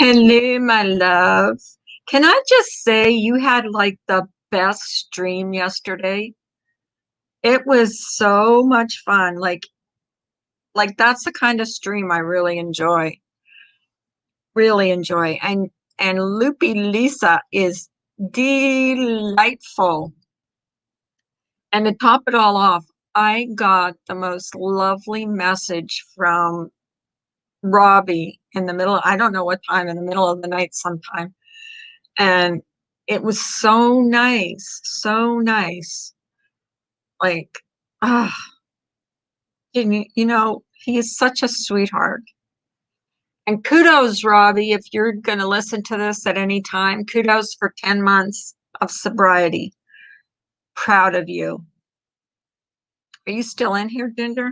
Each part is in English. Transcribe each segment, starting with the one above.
Hello, my love. Can I just say you had like the best stream yesterday? It was so much fun. Like that's the kind of stream I really enjoy. Really enjoy. And Loopy Lisa is delightful. And to top it all off, I got the most lovely message from Robbie in the middle, I don't know what time, in the middle of the night sometime. And it was so nice, so nice. Like, ah, he is such a sweetheart. And kudos, Robbie, if you're going to listen to this at any time, kudos for 10 months of sobriety. Proud of you. Are you still in here, Ginger?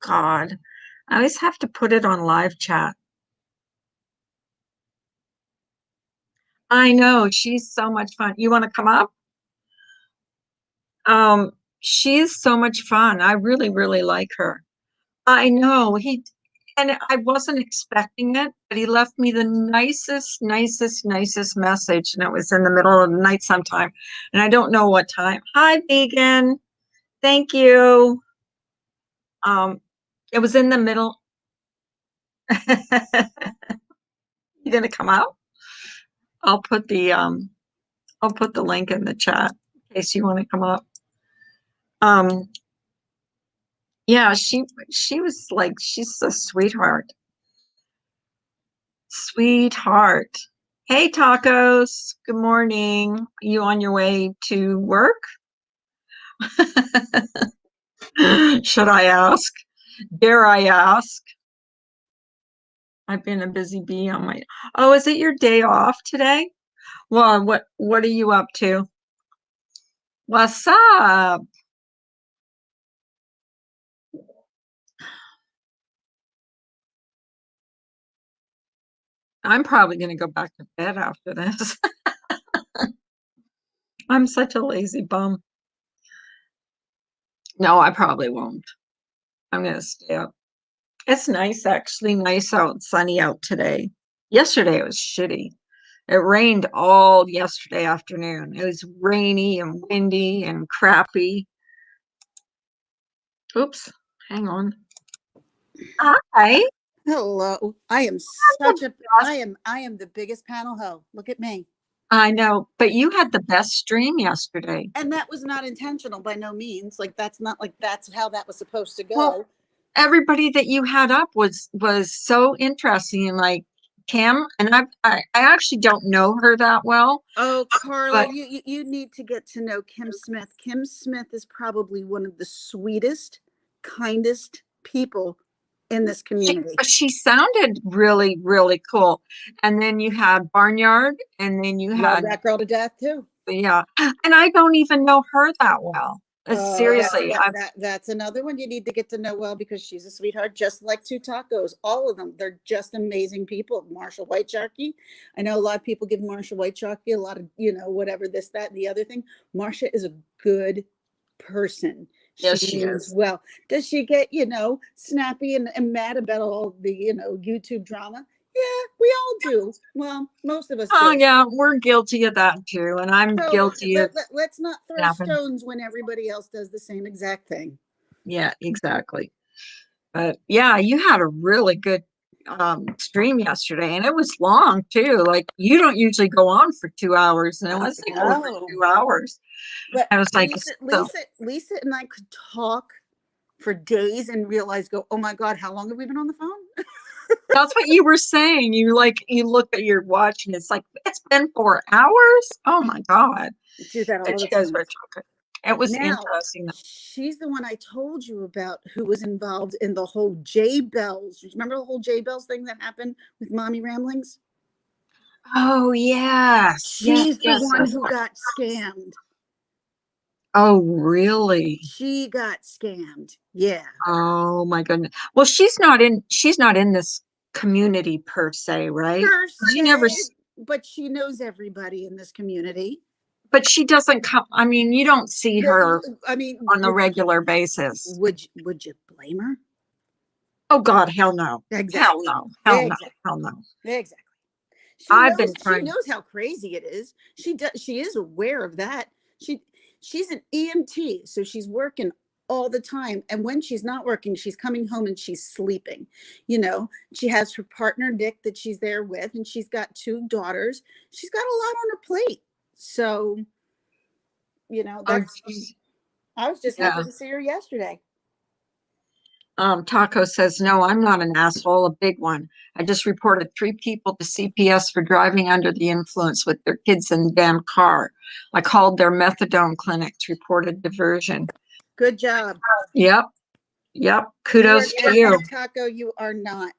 God, I always have to put it on live chat. I know, she's so much fun. You want to come up? She is so much fun. I really, really like her. I know and I wasn't expecting it, but he left me the nicest message, and it was in the middle of the night sometime, and I don't know what time. Hi, vegan. Thank you. Um, it was in the middle. You gonna come out? I'll put the um, I'll put the link in the chat in case you want to come up. Um, yeah, she was like, she's a sweetheart. Sweetheart. Hey, tacos. Good morning. You on your way to work? Should I ask? Dare I ask? I've been a busy bee on my. Oh, is it your day off today? Well, what are you up to? What's up? I'm probably going to go back to bed after this. I'm such a lazy bum. No, I probably won't. I'm going to stay up. It's nice, actually, nice out, sunny out today. Yesterday it was shitty. It rained all yesterday afternoon. It was rainy and windy and crappy. Oops, hang on. Hi. Hello. I am the biggest panel hoe. Look at me. I know, but you had the best stream yesterday. And that was not intentional by no means. Like that's not like that's how that was supposed to go. Well, everybody that you had up was so interesting, and like Kim, and I actually don't know her that well. Oh, Carla, you need to get to know Kim Smith. Kim Smith is probably one of the sweetest, kindest people in this community. She sounded really, really cool. And then you had Barnyard, and then you had that girl to death too. Yeah, and I don't even know her that well. Seriously, that's another one you need to get to know well, because she's a sweetheart, just like Two Tacos. All of them, they're just amazing people. Marshall White Sharky, I know a lot of people give Marshall White Sharky a lot of whatever this, that, and the other thing. Marsha is a good person. Yes, she is. Well, does she get snappy and mad about all the YouTube drama? Yeah, we all do. Well, most of us do. Oh, yeah, we're guilty of that too. And I'm guilty of. Let's not throw stones when everybody else does the same exact thing. Yeah, exactly. But yeah, you had a really good stream yesterday, and it was long too. Like, you don't usually go on for 2 hours, and it was like over 2 hours. But I was like, Lisa and I could talk for days and realize, oh my God, how long have we been on the phone? That's what you were saying. You look at your watch and it's like, it's been 4 hours. Oh my God. You do that all the time. Were talking. It was interesting. She's the one I told you about who was involved in the whole J Bells. Remember the whole J Bells thing that happened with Mommy Ramblings? Oh, yes. She's the one who got scammed. Oh, really? She got scammed. Yeah. Oh my goodness. Well, she's not in this community per se, right? But she knows everybody in this community. But she doesn't come. I mean, you don't see her. On a regular basis. Would you blame her? Oh God, hell no. Hell Exactly. no. Hell no. Exactly. Hell no. Exactly. I've been She trying. knows how crazy it is. She is aware of that. She's an EMT, so she's working all the time. And when she's not working, she's coming home and she's sleeping. You know, she has her partner Nick that she's there with, and she's got two daughters. She's got a lot on her plate. So, you know, Oh, that's geez. I was just happy Yeah. to see her yesterday. Taco says, no, I'm not an asshole, a big one. I just reported 3 people to CPS for driving under the influence with their kids in the damn car. I called their methadone clinics, reported diversion. Good job. Yep. Yep. You are Kudos to you. and Taco, you are not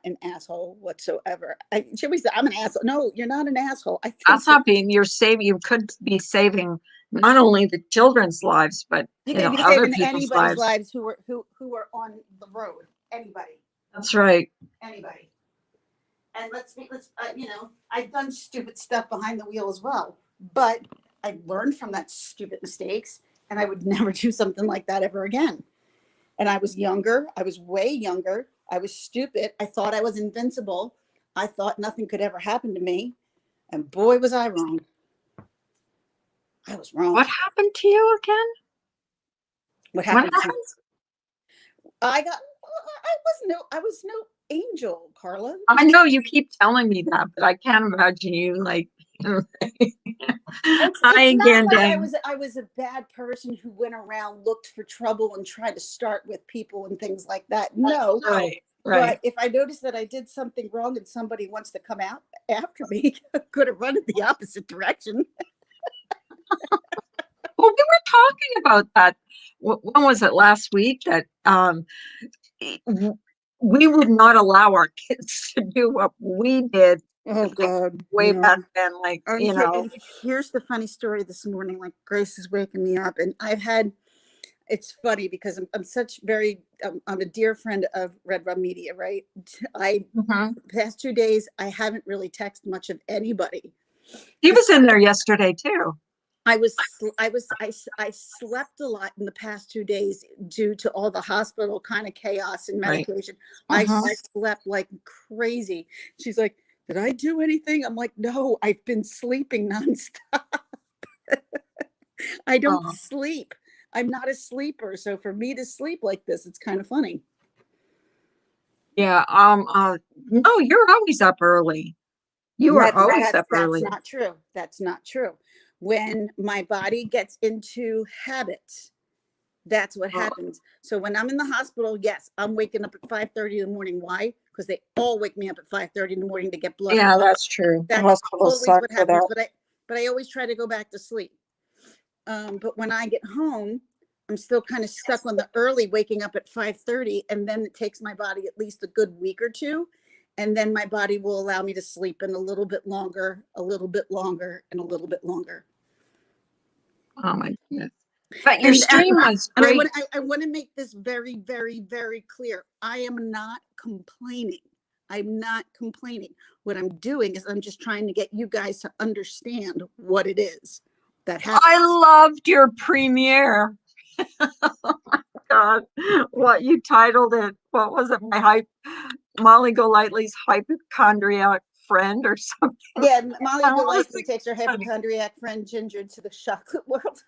an asshole whatsoever. Should we say I'm an asshole? No, you're not an asshole. I think That's that not being, you're saving, you could be saving not only the children's lives, but, you could be other saving people's anybody's lives. lives who are on the road. Anybody, That's right. anybody. And let's you know, I've done stupid stuff behind the wheel as well, but I learned from that stupid mistakes, and I would never do something like that ever again. And I was younger. I was way younger. I was stupid. I thought I was invincible. I thought nothing could ever happen to me. And boy, was I wrong. I was What wrong. happened to you again? What What happened to happened? I was no angel, Carla. I know you keep telling me that, but I can't imagine you like, hi It's not again, like dang. I was a bad person who went around, looked for trouble and tried to start with people and things like that. No. Right, right. But if I notice that I did something wrong and somebody wants to come out after me, I could have run in the opposite direction. Well, we were talking about that. When was it, last week? That we would not allow our kids to do what we did, Oh like God, way no. back then. Like, And here's the funny story this morning. Like Grace is waking me up, and I've had. It's funny because I'm such very. I'm a dear friend of Red Rum Media, right? I mhm. past 2 days I haven't really texted much of anybody. He was in there yesterday too. I slept a lot in the past 2 days due to all the hospital kind of chaos and Right. medication. I Mhm. slept like crazy. She's like, "Did I do anything?" I'm like, "No, I've been sleeping nonstop. I don't Oh, sleep. I'm not a sleeper. So for me to sleep like this, it's kind of funny." yeah. No, you're always up early. You are always up That's early. not true. That's not true. When my body gets into habit, that's what Oh, happens. So when I'm in the hospital, yes, I'm waking up at 5:30 in the morning. Why? Because they all wake me up at 5:30 in the morning to get blood. yeah, that's true. The That's hospitals always suck what for happens. that. But I always try to go back to sleep. But when I get home, I'm still kind of stuck on the early waking up at 5:30, and then it takes my body at least a good week or two, and then my body will allow me to sleep in a little bit longer, a little bit longer, and a little bit longer. Oh my goodness. But your And stream was great. I want to make this very, very, very clear. I am not complaining. I'm not complaining. What I'm doing is I'm just trying to get you guys to understand what it is that I happens. loved your premiere. Oh my God. What you titled it? What was it? Molly Golightly's hypochondriac friend or something. Yeah, Molly That was Golightly takes her funny. hypochondriac friend Ginger to the chocolate world.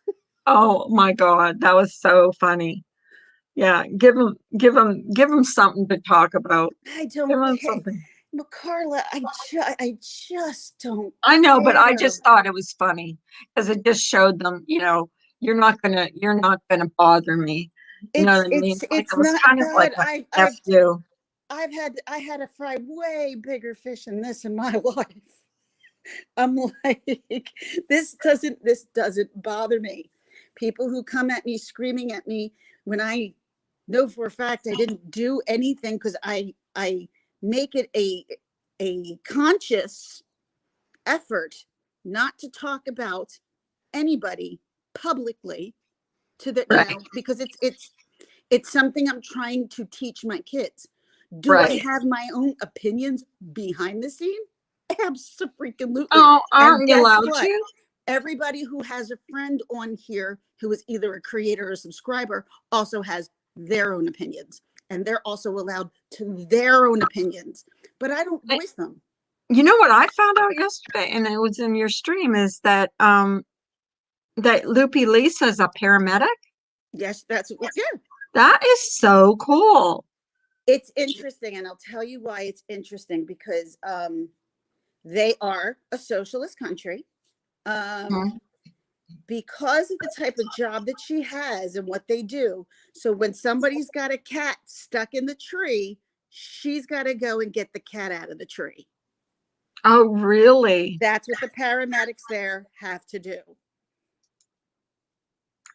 Oh my God, that was so funny. Yeah, give him something to talk about. I Give don't him care. something. But Carla, I just don't I know, but I care. just thought it was funny because it just showed them, you're not gonna bother me. You know what I mean? Like It's it was not kind of like that a F you. I had to fry way bigger fish than this in my life. I'm like, this doesn't bother me. People who come at me screaming at me when I know for a fact I didn't do anything, because I make it a conscious effort not to talk about anybody publicly, to the, you know, Right, because it's something I'm trying to teach my kids. Do I right. have my own opinions behind the scene? Absolutely. Oh, And aren't we guess allowed what? to? Everybody who has a friend on here who is either a creator or a subscriber also has their own opinions. and they're also allowed to their own opinions, but I don't voice them. You know what I found out yesterday, and it was in your stream, is that that Loopy Lisa's a paramedic. Yes, that's what, yeah. That is so cool. It's interesting, and I'll tell you why it's interesting, because they are a socialist country. Mhm. Because of the type of job that she has and what they do. So when somebody's got a cat stuck in the tree, she's got to go and get the cat out of the tree. Oh, really? That's what the paramedics there have to do.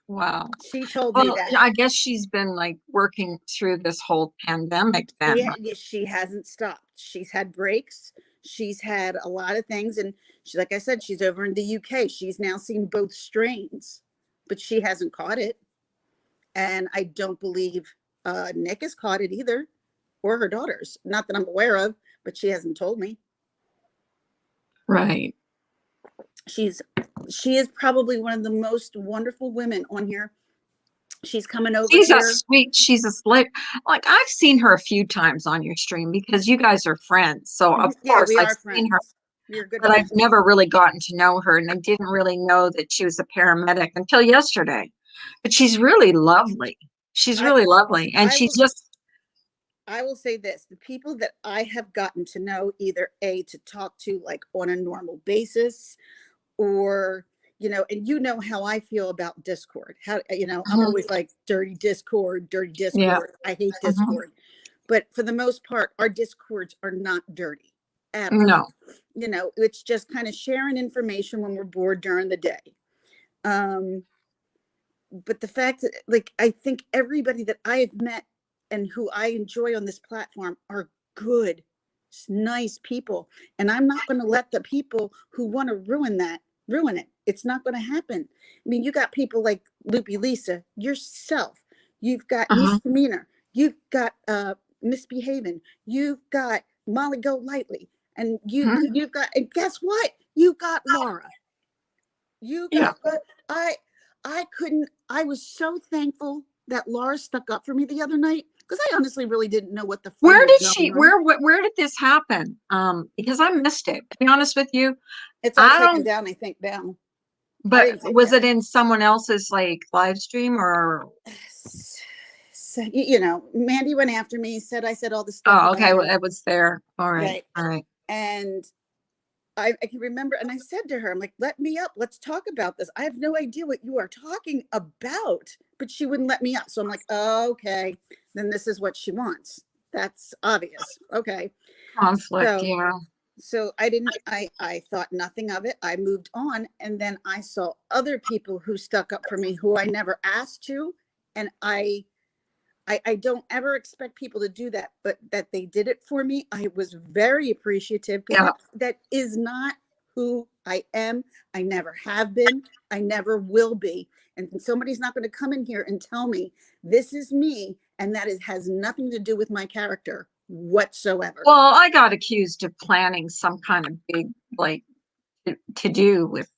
Wow. She told me Well, that. I guess she's been like working through this whole pandemic then. She hasn't stopped. She's had breaks. She's had a lot of things. And she, like I said, she's over in the UK. She's now seen both strains, but she hasn't caught it. And I don't believe Nick has caught it either, or her daughters. Not that I'm aware of, but she hasn't told me. Right. She is probably one of the most wonderful women on here. She's coming over She's a here. sweet, she's a slip. Like I've seen her a few times on your stream because you guys are friends. So of Yeah, course we I've are seen her, friends. We're good but I've friends. never really gotten to know her, and I didn't really know that she was a paramedic until yesterday. But she's really lovely. She's I really lovely. And I she's will just, I will say this, the people that I have gotten to know, either A, to talk to like on a normal basis, or and you know how I feel about Discord. How I'm Mhm. always like dirty Discord, dirty Yeah. Discord. I hate Mhm. Discord. But for the most part, our Discords are not dirty at all. No. It's just kind of sharing information when we're bored during the day. Um, but the fact that, like, I think everybody that I have met and who I enjoy on this platform are good, nice people. And I'm not going to let the people who want to ruin it. It's not going to happen. I mean, you got people like Loopy Lisa, yourself. You've got Uh-huh. Misdemeanor. You've got Misbehaving. You've got Molly Go Lightly. And Mhm. you've got, and guess what? You got Laura. You Yeah. got, but I was so thankful that Laura stuck up for me the other night, because I honestly really didn't know what the frig Where was did going she, on. where did this happen? Because I missed it. To be honest with you, It's all I taken don't, down, I think, down. I but didn't take it was down. it in someone else's like live stream or? So, Mandy went after me, said I said all this stuff Oh, okay. about Well, her. it was there. All right. Right. All right. And I can remember, and I said to her, I'm like, let me up. Let's talk about this. I have no idea what you are talking about. But she wouldn't let me up. So I'm like, oh, okay, then this is what she wants. That's obvious. Okay. Conflict. So Yeah. I didn't, I thought nothing of it. I moved on. And then I saw other people who stuck up for me who I never asked to. And I don't ever expect people to do that, but that they did it for me, I was very appreciative, because Yeah. that is not who I am. I never have been. I never will be. And somebody's not going to come in here and tell me this is me, and that has nothing to do with my character whatsoever. Well, I got accused of planning some kind of big, like, to do with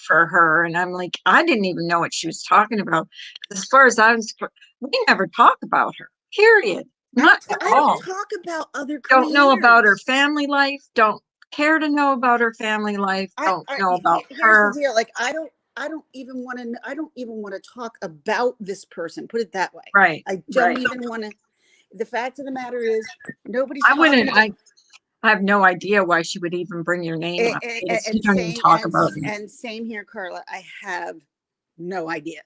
for her, and I'm like, I didn't even know what she was talking about. As far as I was, we never talk about her. Period. Not at I don't all. talk about other Don't know about her creators. family life. Don't care to know about her family life. Don't know about Here's the her. deal. Like, I don't even want to, I don't even want to talk about this person. Put it that way. Right. I don't Right. even want to. The fact of the matter is, nobody's I talking wouldn't. about. I have no idea why she would even bring your name up. You And don't even talk about me. same here, Carla. I have no idea,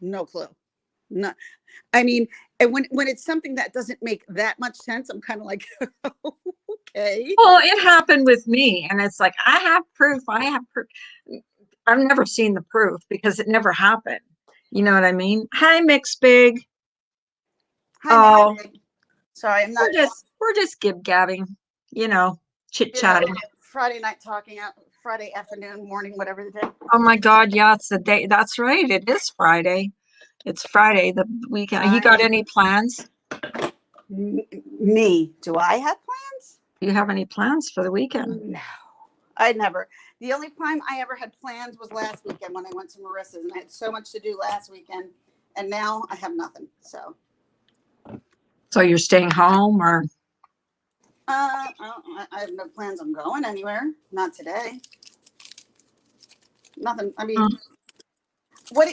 no clue. No, I mean, and when it's something that doesn't make that much sense, I'm kind of like, okay. Well, it happened with me, and it's like I have proof. I have proof. I've never seen the proof because it never happened. You know what I mean? Hi, Mix Big. Hi, Mix Oh, Big. Sorry, I'm not. we're just gib gabbing, chit You know, chatting. Friday night talking out, Friday afternoon, morning, whatever the day. Oh my God, yeah, it's the day. That's right. It is Friday. It's Friday, the weekend. You I got am any plans? me. Do I have plans? Do you have any plans for the weekend? No, I never. The only time I ever had plans was last weekend when I went to Marissa's, and I had so much to do last weekend, and now I have nothing. So So you're staying home or? I have no plans on going anywhere. Not today. Nothing. I mean, Mm.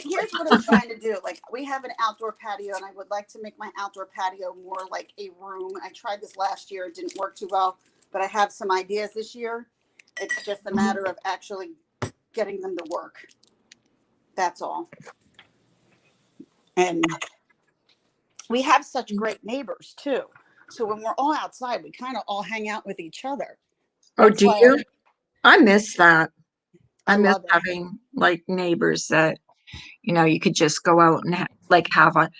here's what I'm trying to do. Like, we have an outdoor patio, and I would like to make my outdoor patio more like a room. I tried this last year; it didn't work too well, but I have some ideas this year. It's just a matter of actually getting them to work. That's all. And we have such great neighbors too. So when we're all outside, we kind of all hang out with each other. Oh, That's do why you? I miss that. I I miss love it. having like neighbors that, you could just go out and like have a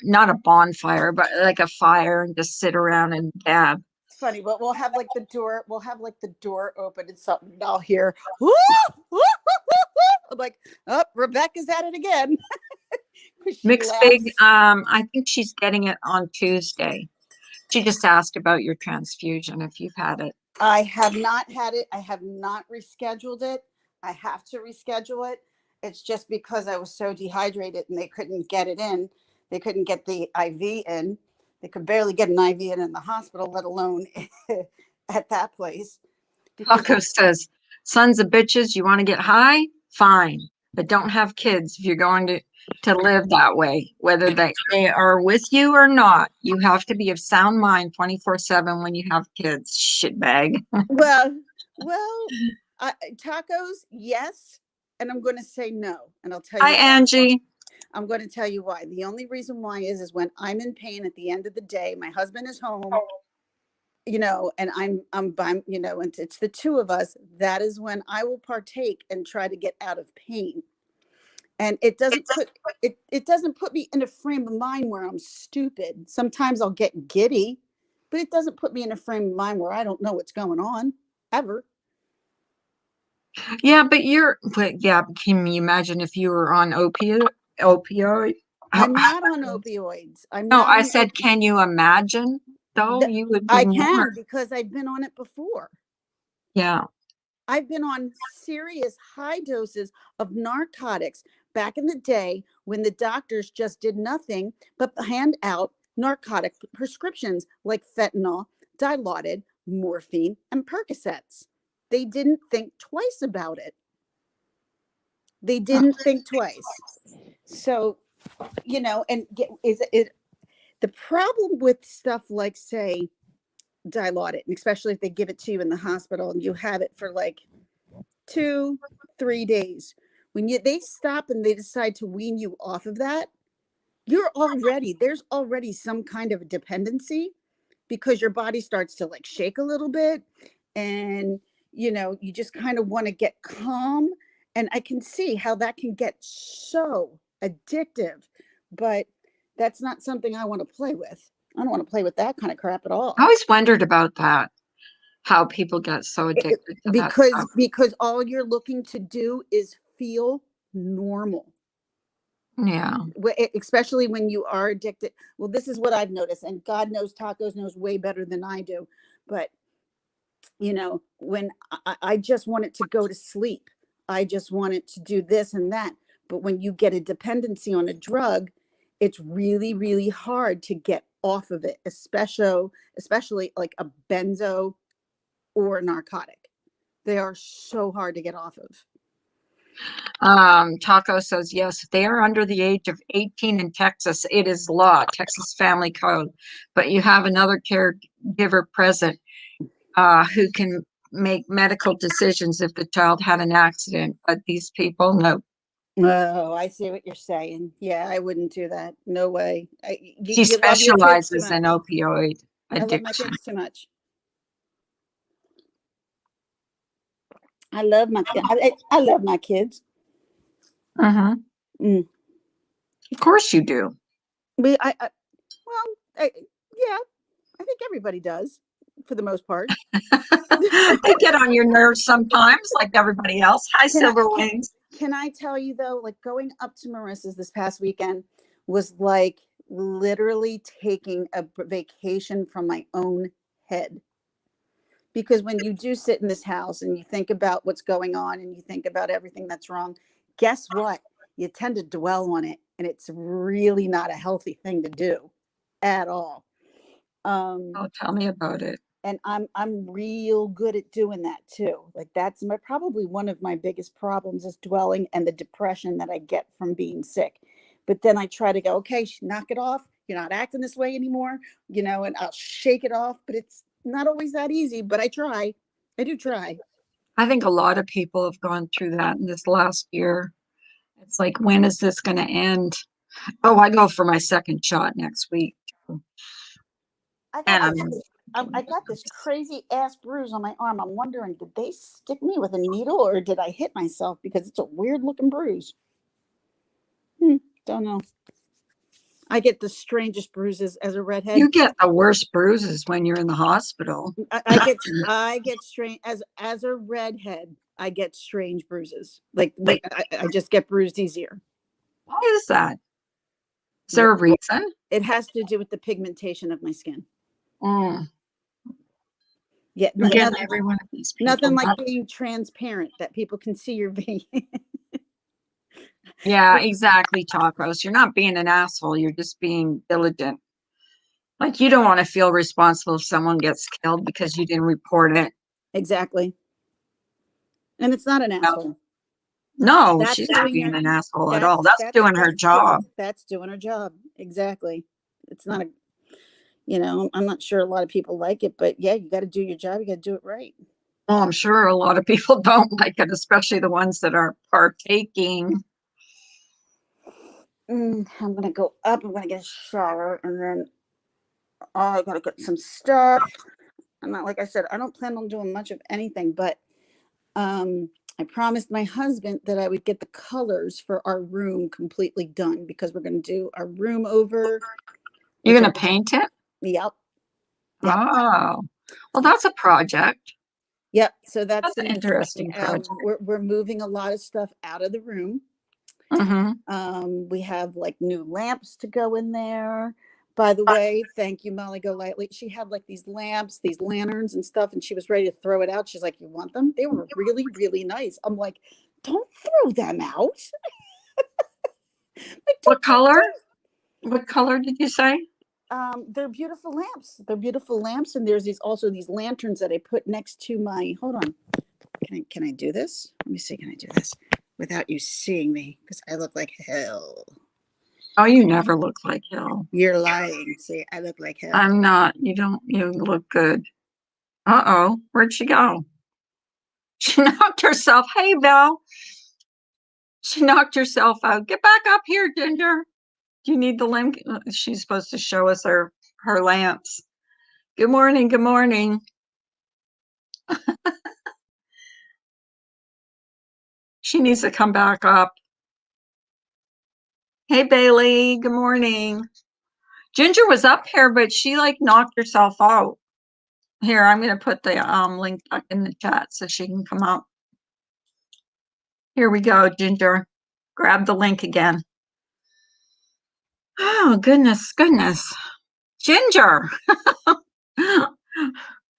not a bonfire, but like a fire and just sit around and gab. It's funny, but we'll have like the door open and something, and I'll hear, woo, woo, woo, woo. I'm like, oh, Rebecca's at it again. Because she Mixed big. laughs. I think she's getting it on Tuesday. She just asked about your transfusion if you've had it. I have not had it. I have not rescheduled it. I have to reschedule it. It's just because I was so dehydrated and they couldn't get it in. They couldn't get the IV in. They could barely get an IV in the hospital, let alone at that place. Because Taco says, "Sons of bitches, you want to get high? Fine, but don't have kids if you're going to live that way. Whether they are with you or not, you have to be of sound mind 24/7 when you have kids. Shitbag." well, well, tacos, yes, and I'm going to say no, and I'll tell Hi, you why. Angie. I'm going to tell you why. The only reason why is when I'm in pain at the end of the day, my husband is home, and I'm, and it's the two of us. That is when I will partake and try to get out of pain. And it doesn't put me in a frame of mind where I'm stupid. Sometimes I'll get giddy, but it doesn't put me in a frame of mind where I don't know what's going on ever. Yeah, but yeah, can you imagine if you were on opioid? How, I'm not on opioids. I'm no, not I on said, can you imagine though? the, You would be I more. can because I've been on it before. Yeah. I've been on serious high doses of narcotics back in the day when the doctors just did nothing but hand out narcotic prescriptions like fentanyl, Dilaudid, morphine, and Percocets. They didn't think twice about it. They didn't think twice. So, and is it the problem with stuff like, say, Dilaudid, and especially if they give it to you in the hospital and you have it for like 2, 3 days. When they stop and they decide to wean you off of that, there's already some kind of a dependency because your body starts to like shake a little bit, and you just kind of want to get calm. And I can see how that can get so addictive, but that's not something I want to play with. I don't want to play with that kind of crap at I all. always wondered about that, how people get so addicted to that stuff. Because all you're looking to do is feel normal. Yeah. Especially when you are addicted. Well, this is what I've noticed, and God knows tacos knows way better than I do. But when I just want it to go to sleep, I just want it to do this and that. But when you get a dependency on a drug, it's really, really hard to get off of it, especially like a benzo or a narcotic. They are so hard to get off of. Taco says, yes, if they are under the age of 18 in Texas, it is law, Texas Family Code. But you have another caregiver present who can make medical decisions if the child had an accident. But these people, no. Oh, I see what you're saying. Yeah, I wouldn't do that. No way. She You love your kids too specializes in much. opioid I love my addiction. kids too much. I love my I love my kids. Mm-hmm. Mm. Of course you do. Well, yeah, I think everybody does for the most part. They get on your nerves sometimes, like everybody else. Hi, Can I Silver can, Wings. can I tell you though, like going up to Marissa's this past weekend was like literally taking a vacation from my own head. Because when you do sit in this house and you think about what's going on and you think about everything that's wrong, guess what? You tend to dwell on it, and it's really not a healthy thing to do. at all. Oh, tell me about it. And I'm real good at doing that too. Like that's my probably one of my biggest problems is dwelling and the depression that I get from being sick. But then I try to go, okay, knock it off. You're not acting this way anymore, and I'll shake it off. But it's not always that easy. But I try. I do try. I think a lot of people have gone through that in this last year. It's like, when is this going to end? Oh, I go for my second shot next week. I got And this. I'm I got this crazy ass bruise on my arm. I'm wondering, did they stick me with a needle or did I hit myself because it's a weird looking bruise? Don't know. I get the strangest bruises as a redhead. You get the worst bruises when you're in the hospital. I get strange as a redhead. I get strange bruises. Like I just get bruised easier. Why is that? Is there Yep. a reason? It has to do with the pigmentation of my skin. Mm. Yeah, Again, every one of these people. nothing like being transparent that people can see your vein. Yeah, exactly, Tacos. You're not being an asshole. You're just being diligent. Like, you don't want to feel responsible if someone gets killed because you didn't report it. Exactly. And it's not an asshole. No, That's she's not doing being her. an asshole at all. That's doing her job. That's doing her job. Exactly. It's not a. I'm not sure a lot of people like it, but yeah, you got to do your job. You got to do it right. Well, I'm sure a lot of people don't like it, especially the ones that are partaking. I'm gonna go up. I'm gonna get a shower, and then I gotta get some stuff. And like I said, I don't plan on doing much of anything, but I promised my husband that I would get the colors for our room completely done because we're gonna do our room over. You're going to paint it? Yep. Oh, well, that's a project. Yep. So that's an interesting project. We're moving a lot of stuff out of the room. We have like new lamps to go in there. By the way, thank you, Molly Go Lightly. She had like these lamps, these lanterns and stuff, and she was ready to throw it out. She's like, "You want them? They were really, really nice." I'm like, "Don't throw them out." What color? What color did you say? They're beautiful lamps. They're beautiful lamps, and there's also these lanterns that I put next to my. Hold on, can I do this? Let me see. Can I do this without you seeing me? Because I look like hell. Oh, you never look like hell. You're lying. See, I look like hell. I'm not. You don't. You look good. Uh-oh. Where'd she go? She knocked herself. Hey, Val. She knocked herself out. Get back up here, Ginger. Do you need the link? She's supposed to show us her lamps. Good morning. Good morning. She needs to come back up. Hey, Bailey. Good morning. Ginger was up here, but she like knocked herself out. Here, I'm going to put the link back in the chat so she can come up. Here we go, Ginger. Grab the link again. Oh, goodness, goodness. Ginger,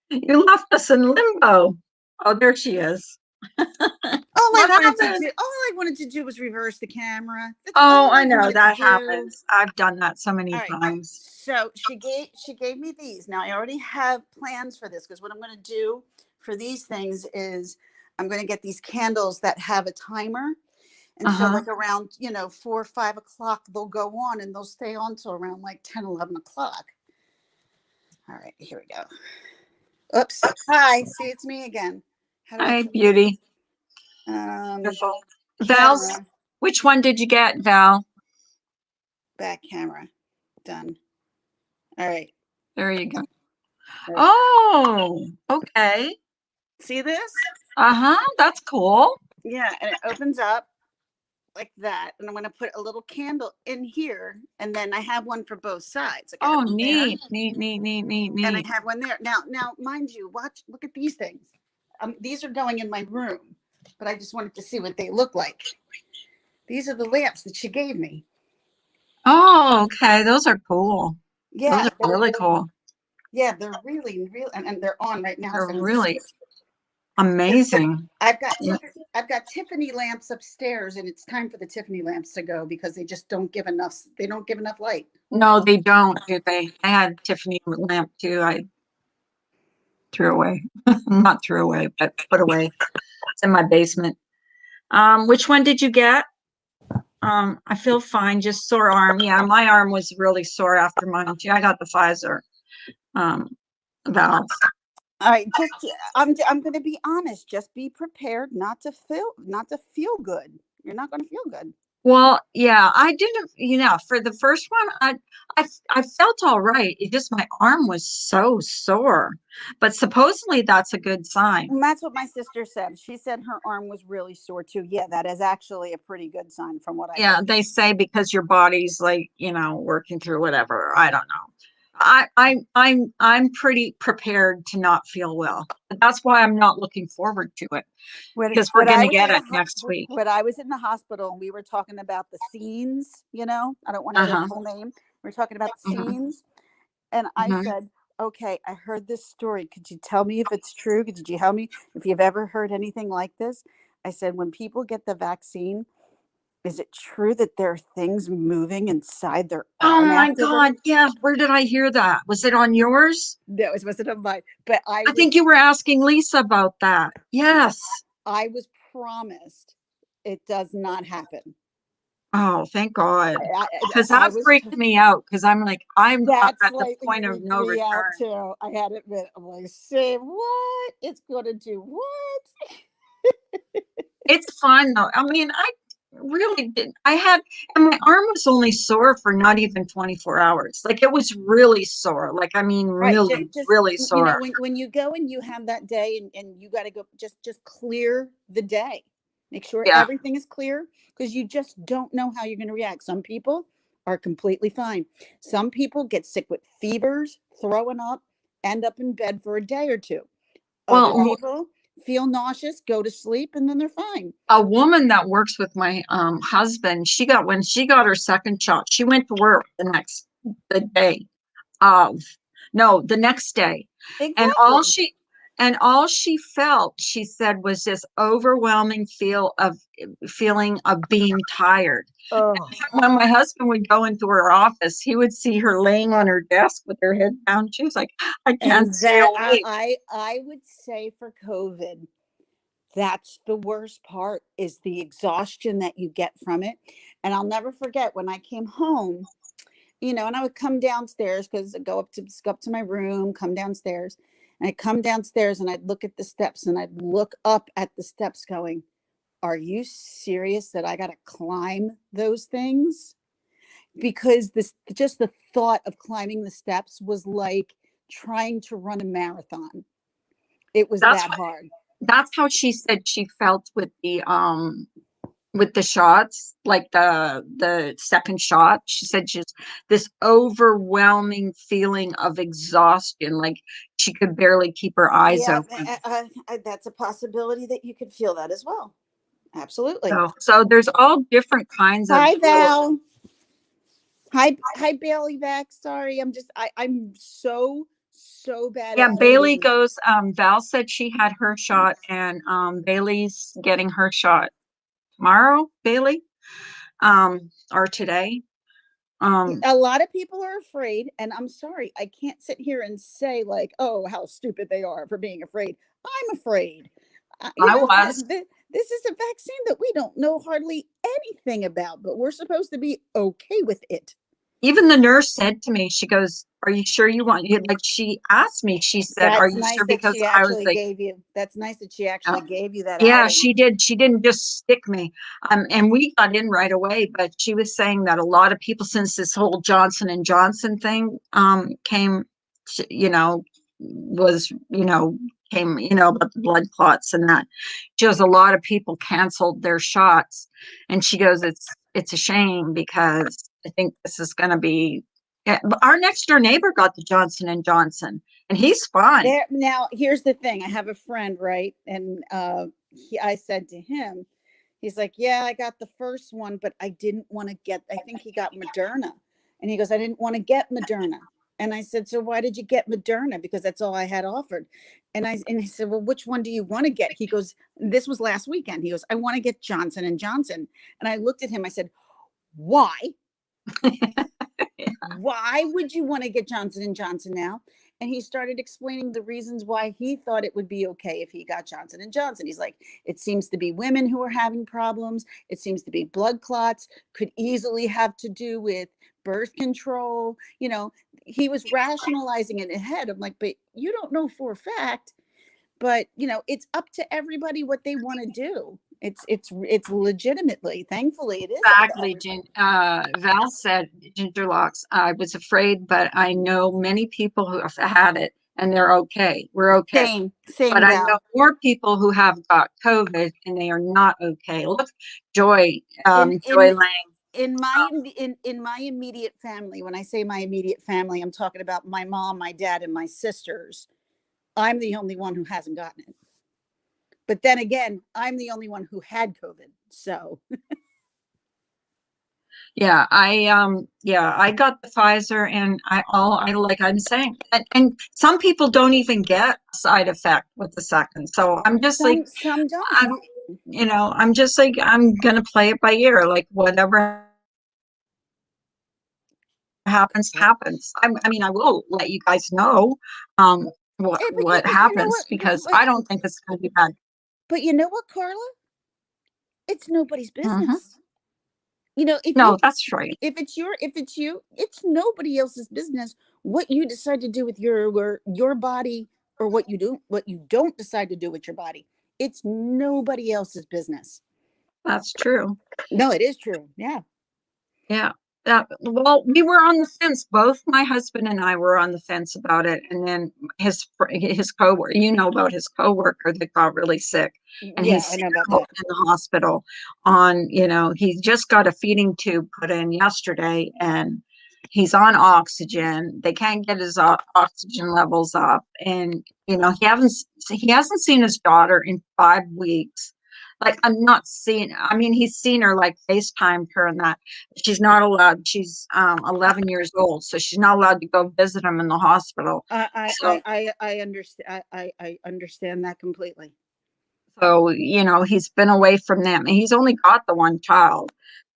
you left us in limbo. Oh, there she is. All I wanted to do was reverse the camera. Oh, I know that happens. I've done that so many times. So she gave me these. Now I already have plans for this because what I'm going to do for these things is I'm going to get these candles that have a timer. And so like around, 4 or 5 o'clock, they'll go on and they'll stay on till around like 10, 11 o'clock. All right, here we go. Oops. Hi, see, it's me again. Hi, beauty. Val, which one did you get, Val? Back camera. Done. All right. There you go. Oh, okay. See this? That's cool. Yeah, and it opens up like that. And I'm going to put a little candle in here. And then I have one for both sides. Like oh, neat. And I have one there. Now, mind you, look at these things. These are going in my room, but I just wanted to see what they look like. These are the lamps that she gave me. Oh, okay. Those are cool. Yeah. Those are really cool. Yeah, they're really, and they're on right now. They're really. Amazing. I've got Yeah. I've got Tiffany lamps upstairs, and it's time for the Tiffany lamps to go because they just don't give enough. They don't give enough light. No, they don't, do they? I had Tiffany lamp too. I threw away. Not threw away, but put away. It's in my basement. Which one did you get? I feel fine, just sore arm. Yeah, my arm was really sore after mine too. I got the Pfizer valves. All right, I'm going to be honest. Just be prepared not to feel good. You're not going to feel good. Well, yeah, I didn't, for the first one, I felt all right. It just my arm was so sore. But supposedly that's a good sign. And that's what my sister said. She said her arm was really sore too. Yeah, that is actually a pretty good sign from what I've Yeah, heard. they say because your body's like, working through whatever. I don't know. I'm pretty prepared to not feel well. That's why I'm not looking forward to it because we're When going I to was get in it next week. when I was in the hospital and we were talking about the scenes, I don't want to say the Uh-huh. full name. We were talking about the Hmm. scenes, and I Hmm. said, "Okay, I heard this story. Could you tell me if it's true? Could you tell me if you've ever heard anything like this?" I said, "When people get the vaccine, is it true that there are things moving inside their Oh arm my God. afterwards?" Yeah. Where did I hear that? Was it on yours? No, it wasn't on mine, but I think you were asking Lisa about that. Yes. I was promised it does not happen. Oh, thank God. Because I that was freaked me out because I'm like, I'm That at the slightly point of freaked no me out return. too. I had to admit, I'm like, say what? It's gonna do what? It's fun though. I mean, I really did. And my arm was only sore for not even 24 hours. Like it was really sore. Like, I mean, Right. really, Just really sore. when you go and you have that day and you gotta go, just clear the day. Make sure Yeah. everything is clear because you just don't know how you're gonna react. Some people are completely fine. Some people get sick with fevers, throwing up, end up in bed for a day or two. Other Well, people feel nauseous, go to sleep, and then they're fine. a woman that works with my husband, when she got her second shot, she went to work the day of no, the next day. And Exactly. all she felt, she said, was this overwhelming feeling of being tired. Oh. When my husband would go into her office, he would see her laying on her desk with her head down. She was like, I can't And stay that awake. I would say for COVID, that's the worst part is the exhaustion that you get from it. And I'll never forget when I came home, and I would come downstairs because I go up to my room, come downstairs, and I'd come downstairs and I'd look at the steps and I'd look up at the steps going, are you serious that I gotta climb those things? Because this just the thought of climbing the steps was like trying to run a marathon. It was That's that hard. that's how she said she felt with the shots, like the second shot. She said just this overwhelming feeling of exhaustion, like she could barely keep her eyes Yeah, open. that's a possibility that you could feel that as well. Absolutely. So there's all different kinds of Hi, feelings. Val. Hi, Bailey. Back. Sorry, I'm so bad Yeah, at Bailey muting. goes. Val said she had her shot, and Bailey's getting her shot tomorrow. Bailey, or today. A lot of people are afraid, and I'm sorry, I can't sit here and say like, "Oh, how stupid they are for being afraid." I'm afraid. I was. This is a vaccine that we don't know hardly anything about, but we're supposed to be okay with it. Even the nurse said to me, she goes, "Are you sure you want you?" Like she asked me, she said, "Are That's you nice sure?" that Because she I was actually like, gave you. That's nice that she uh, actually gave you that yeah, outing. she did. She didn't just stick me. And we got in right away, but she was saying that a lot of people, since this whole Johnson and Johnson thing came, was, came, about the blood clots and that. She goes, a lot of people canceled their shots. And she goes, it's a shame because I think this is going to be, yeah, but our next door neighbor got the Johnson and Johnson and he's fine. There now, here's the thing. I have a friend, right? And I said to him, he's like, "Yeah, I got the first one, but I didn't want to get I think he got Moderna." And he goes, "I didn't want to get Moderna." And I said, so why did you get Moderna? Because that's all I had offered. And he said, well, which one do you want to get? He goes, this was last weekend. He goes, I want to get Johnson and Johnson. And I looked at him. I said, why? Why would you want to get Johnson and Johnson now? And he started explaining the reasons why he thought it would be okay if he got Johnson and Johnson. He's like, it seems to be women who are having problems. It seems to be blood clots, could easily have to do with birth control. He was rationalizing it ahead. I'm like, but you don't know for a fact. But it's up to everybody what they want to do. It's legitimately, thankfully, it is up to Exactly. everybody. Val said ginger locks. I was afraid, but I know many people who have had it and they're okay. We're okay. But Same, I know Val. more people who have got COVID and they are not okay. Look, Joy, In Joy in Lang. in my immediate family, when I say my immediate family, I'm talking about my mom, my dad, and my sisters. I'm the only one who hasn't gotten it. But then again, I'm the only one who had COVID. So Yeah, I got the Pfizer and I like I'm saying and some people don't even get a side effect with the second. So I'm just like some don't. I'm I'm just like I'm gonna play it by ear. Like whatever happens, happens. I mean I will let you guys know what But you know happens what? because I don't think it's gonna be bad. But you know what, Carla? It's nobody's Hmm. business. If No, you that's right. if it's you, it's nobody else's business what you decide to do with your body, or what you don't decide to do with your body. It's nobody else's business. That's true. No, it is true. Yeah. Yeah. Well, we were on the fence. Both my husband and I were on the fence about it. And then his coworker, about his coworker that got really sick, and Yeah, he's I in know about that. the hospital he just got a feeding tube put in yesterday, and he's on oxygen. They can't get his oxygen levels up, and he hasn't seen his daughter in 5 weeks. Like I'm not seeing. I mean, he's seen her like FaceTimed her and that. She's not allowed. She's 11 years old, so she's not allowed to go visit him in the hospital. So, I understand. I understand that completely. he's been away from them, and he's only got the one child.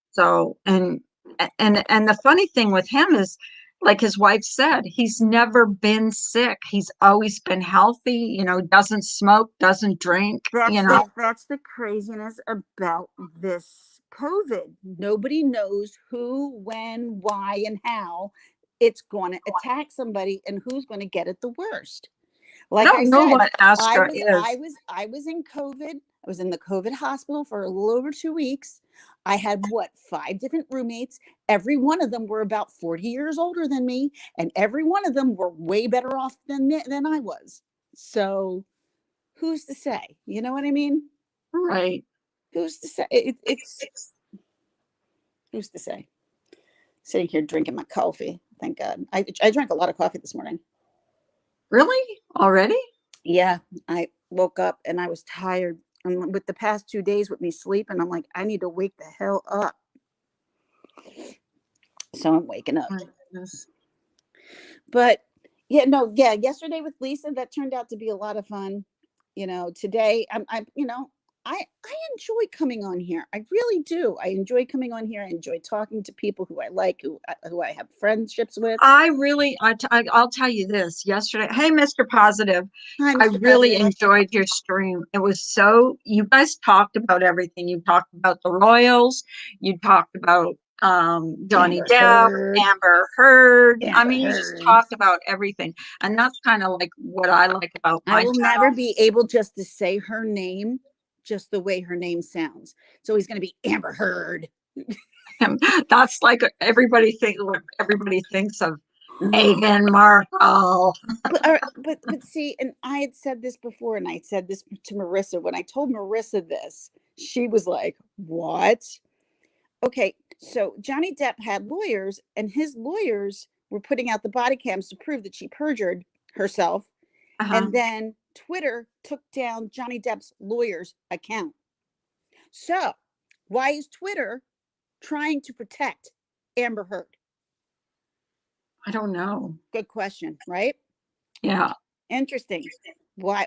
So, and the funny thing with him is, like his wife said, he's never been sick. He's always been healthy. Doesn't smoke, doesn't drink. That's the craziness about this COVID. Nobody knows who, when, why, and how it's going to attack somebody, and who's going to get it the worst. I Like I don't know said, what Astra is. I was in COVID. I was in the COVID hospital for a little over 2 weeks. I had what, 5 different roommates. Every one of them were about 40 years older than me, and every one of them were way better off than I was. So who's to say? You know what I mean? Right. Who's to say? It's who's to say? Sitting here drinking my coffee. Thank God. I drank a lot of coffee this morning. Really? Already? Yeah, I woke up and I was tired. And with the past 2 days with me sleeping, I'm like, I need to wake the hell up. So I'm waking up. My goodness. But yeah, no, yeah, yesterday with Lisa, that turned out to be a lot of fun. Today I enjoy coming on here. I really do. I enjoy coming on here. I enjoy talking to people who I like, who I have friendships with. I'll tell you this. Yesterday, hey, Mr. Positive, Hi, I Mr. really Positive. enjoyed your stream. It was you guys talked about everything. You talked about the Royals. You talked about Johnny Amber Depp, Heard. Amber Heard. I Amber mean, you just Heard. talked about everything. And that's kind of like what I like about I my will never be able just to say her name just the way her name sounds. So he's going to be Amber Heard. channel. That's like what everybody thinks of Meghan Markle. But see, and I had said this before, and I said this to Marissa. When I told Marissa this, she was like, "What?" Okay, so Johnny Depp had lawyers, and his lawyers were putting out the body cams to prove that she perjured herself. Uh-huh. And then Twitter took down Johnny Depp's lawyer's account. So, why is Twitter trying to protect Amber Heard? I don't know. Good question, right? Yeah. Interesting. Why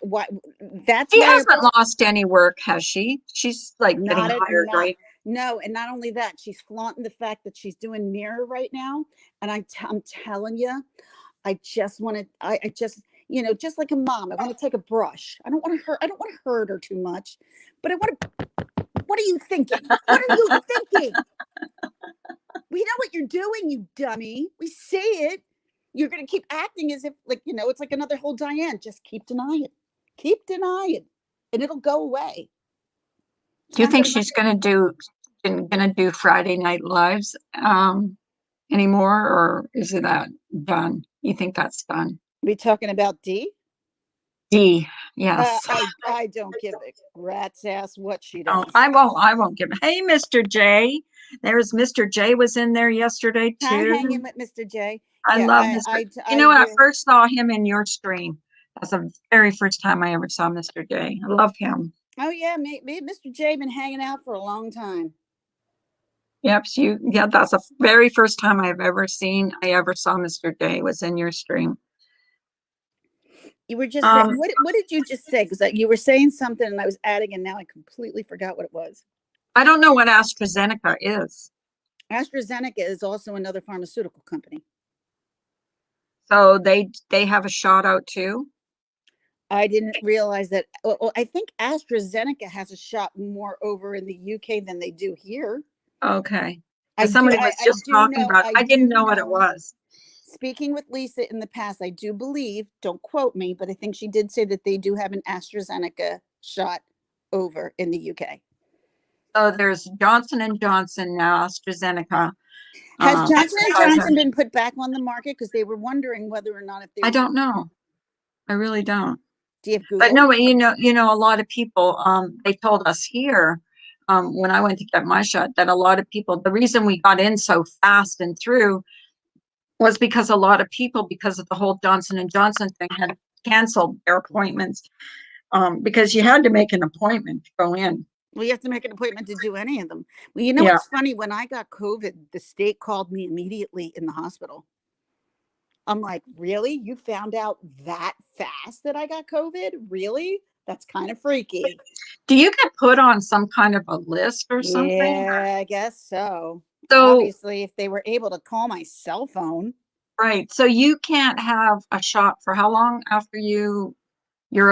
that's She why hasn't lost any work, has she? She's like getting not it hired, not right? no, and not only that, she's flaunting the fact that she's doing mirror right now. And I'm telling you, I just want to, I just, just like a mom, I want to take a brush. I don't want to hurt her too much, but I want to, what are you thinking? What are you thinking? We know what you're doing, you dummy. We see it. You're going to keep acting as if, like, it's like another whole Diane. Just keep denying. Keep denying, and it'll go away. Do you Time think to she's gonna do Friday Night Lives anymore, or is it that done? You think that's done? be talking about D. D, yes. I don't give a rat's ass what she Oh, does. I won't give. Hey, Mr. J. There's Mr. J was in there yesterday Hi, hanging too. with Mr. J. I Yeah, love Mr. I do. first saw him in your stream. That's the very first time I ever saw Mr. J. I love him. Oh yeah, me Mr. J been hanging out for a long time. Yep, yeah, that's the very first time I ever saw Mr. J was in your stream. You were just saying, Um, what did you just say? Because you were saying something and I was adding, and now I completely forgot what it was. I don't know what AstraZeneca is. AstraZeneca is also another pharmaceutical company. So they have a shot out too. I didn't realize that. Well, I think AstraZeneca has a shot more over in the UK than they do here. Okay. I Because do. somebody was I just do talking know. about, I I didn't do know what it know. was. Speaking with Lisa in the past, I do believe. Don't quote me, but I think she did say that they do have an AstraZeneca shot over in the UK. So there's Johnson and Johnson now, AstraZeneca. Has Johnson and Pfizer. Johnson been put back on the market because they were wondering whether or not if they I were? don't know. I really don't. Do you have But Google? no, a lot of people, they told us here, when I went to get my shot, that a lot of people, the reason we got in so fast and through was because a lot of people, because of the whole Johnson and Johnson thing, had canceled their appointments, because you had to make an appointment to go in. Well, you have to make an appointment to do any of them. Well, Yeah. what's funny? When I got COVID, the state called me immediately in the hospital. I'm like, really? You found out that fast that I got COVID? Really? That's kind of freaky. Do you get put on some kind of a list or something? Yeah, I guess so. So, Obviously, if they were able to call my cell phone. right. So you can't have a shot for how long after you're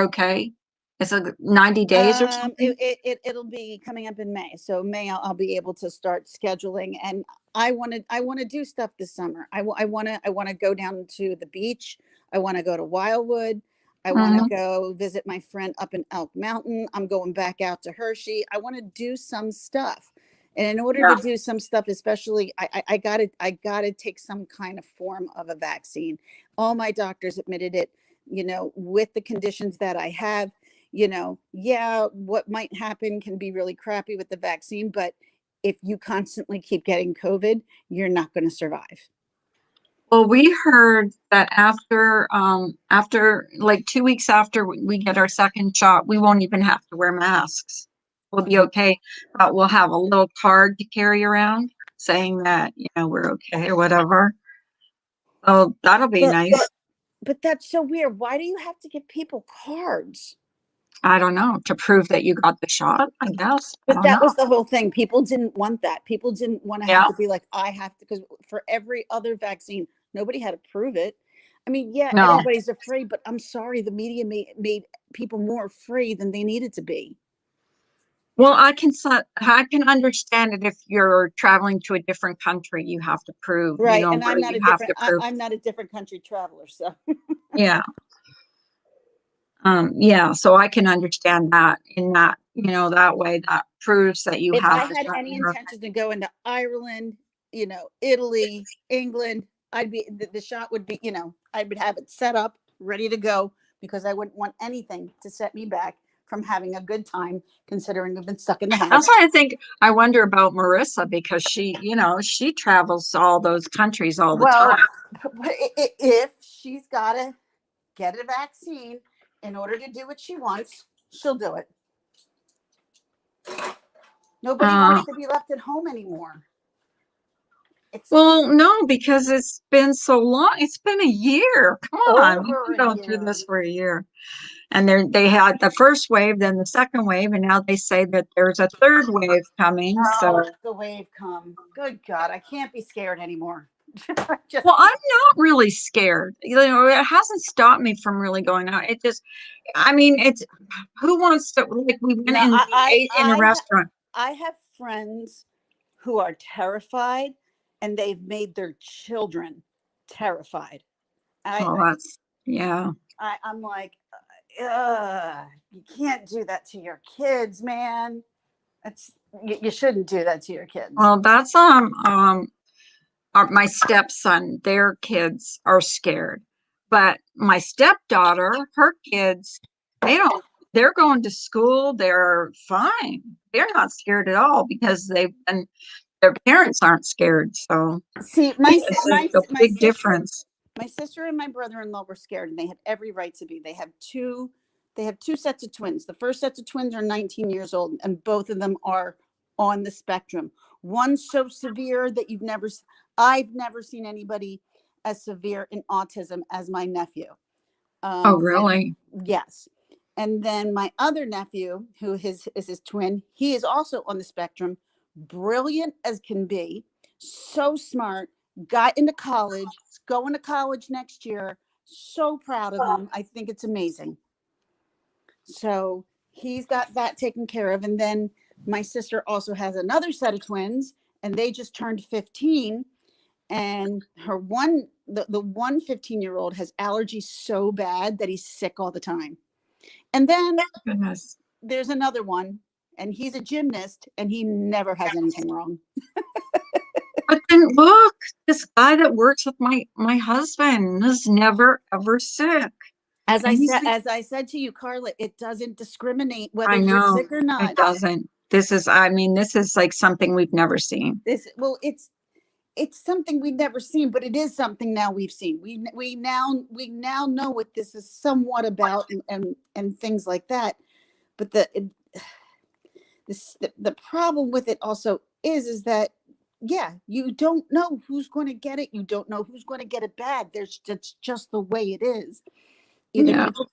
okay? It's like 90 days or something? It'll be coming up in May. So May, I'll be able to start scheduling, and I want to do stuff this summer. I want to go down to the beach. I want to go to Wildwood. I want to Mhm. go visit my friend up in Elk Mountain. I'm going back out to Hershey. I want to do some stuff. And in order Yeah. to do some stuff, especially, I gotta take some kind of form of a vaccine. All my doctors admitted it, with the conditions that I have, yeah, what might happen can be really crappy with the vaccine, but if you constantly keep getting COVID, you're not going to survive. Well, we heard that after like 2 weeks after we get our second shot, we won't even have to wear masks. We'll be okay, but we'll have a little card to carry around saying that, we're okay or whatever. So that'll be But nice. but that's so weird. Why do you have to give people cards? I don't know, to prove that you got the shot, I guess. I But don't that know. was the whole thing. People didn't want that. People didn't want to have Yeah. to be like, I have to, because for every other vaccine, nobody had to prove it. I mean, yeah, No. everybody's afraid, but I'm sorry, the media made people more afraid than they needed to be. Well, I can understand it if you're traveling to a different country, you have to prove, Right. And where you have to prove. I'm not a different country traveler. So Yeah. Yeah, so I can understand that in that, that way that proves that you if have I the had shot. any intentions to go into Ireland, Italy, England, the shot would be, I would have it set up, ready to go, because I wouldn't want anything to set me back from having a good time, considering we've been stuck in the house. That's why I wonder about Marissa, because she travels to all those countries all the Well, time. if she's got to get a vaccine in order to do what she wants, she'll do it. Nobody Uh, wants to be left at home anymore. It's Well, no, because it's been so long. It's been a year. Come on. We've over been a going through year. this for a year. And they had the first wave, then the second wave, and now they say that there's a third wave coming. Oh, So, let the wave come. Good God, I can't be scared anymore. I just well, I'm can't. not really scared. It hasn't stopped me from really going out. It just, I mean, it's who wants to, like, we went No, and we ate in a restaurant. I have friends who are terrified, and they've made their children terrified. I, Oh, that's, yeah. I'm like, ugh, you can't do that to your kids, man. That's you shouldn't do that to your kids. Well, that's, my stepson, their kids are scared. But my stepdaughter, her kids, they don't, they're going to school, they're fine. They're not scared at all because their parents aren't scared. So See, yeah, it's like a big difference. my sister and my brother-in-law were scared, and they had every right to be. They have two sets of twins. The first sets of twins are 19 years old, and both of them are on the spectrum. One so severe that I've never seen anybody as severe in autism as my nephew. Oh, And really? yes. And then my other nephew, who is his twin, he is also on the spectrum, brilliant as can be, so smart, got into college, is going to college next year. So proud of him. I think it's amazing. So he's got that taken care of. And then my sister also has another set of twins, and they just turned 15. And the one 15-year-old has allergies so bad that he's sick all the time. And then Goodness. there's another one, and he's a gymnast, and he never has anything wrong. But then look, this guy that works with my husband is never ever sick. And he's As I said to you, Carla, it doesn't discriminate whether I you're know sick or it not. doesn't. This is, I mean, this is like something we've never seen. This well, it's something we've never seen, but it is something now we've seen. We now know what this is somewhat about, and things like that. But the problem with it also is that, yeah, you don't know who's going to get it. You don't know who's going to get it bad. It's just the way it is. Either Yeah. people,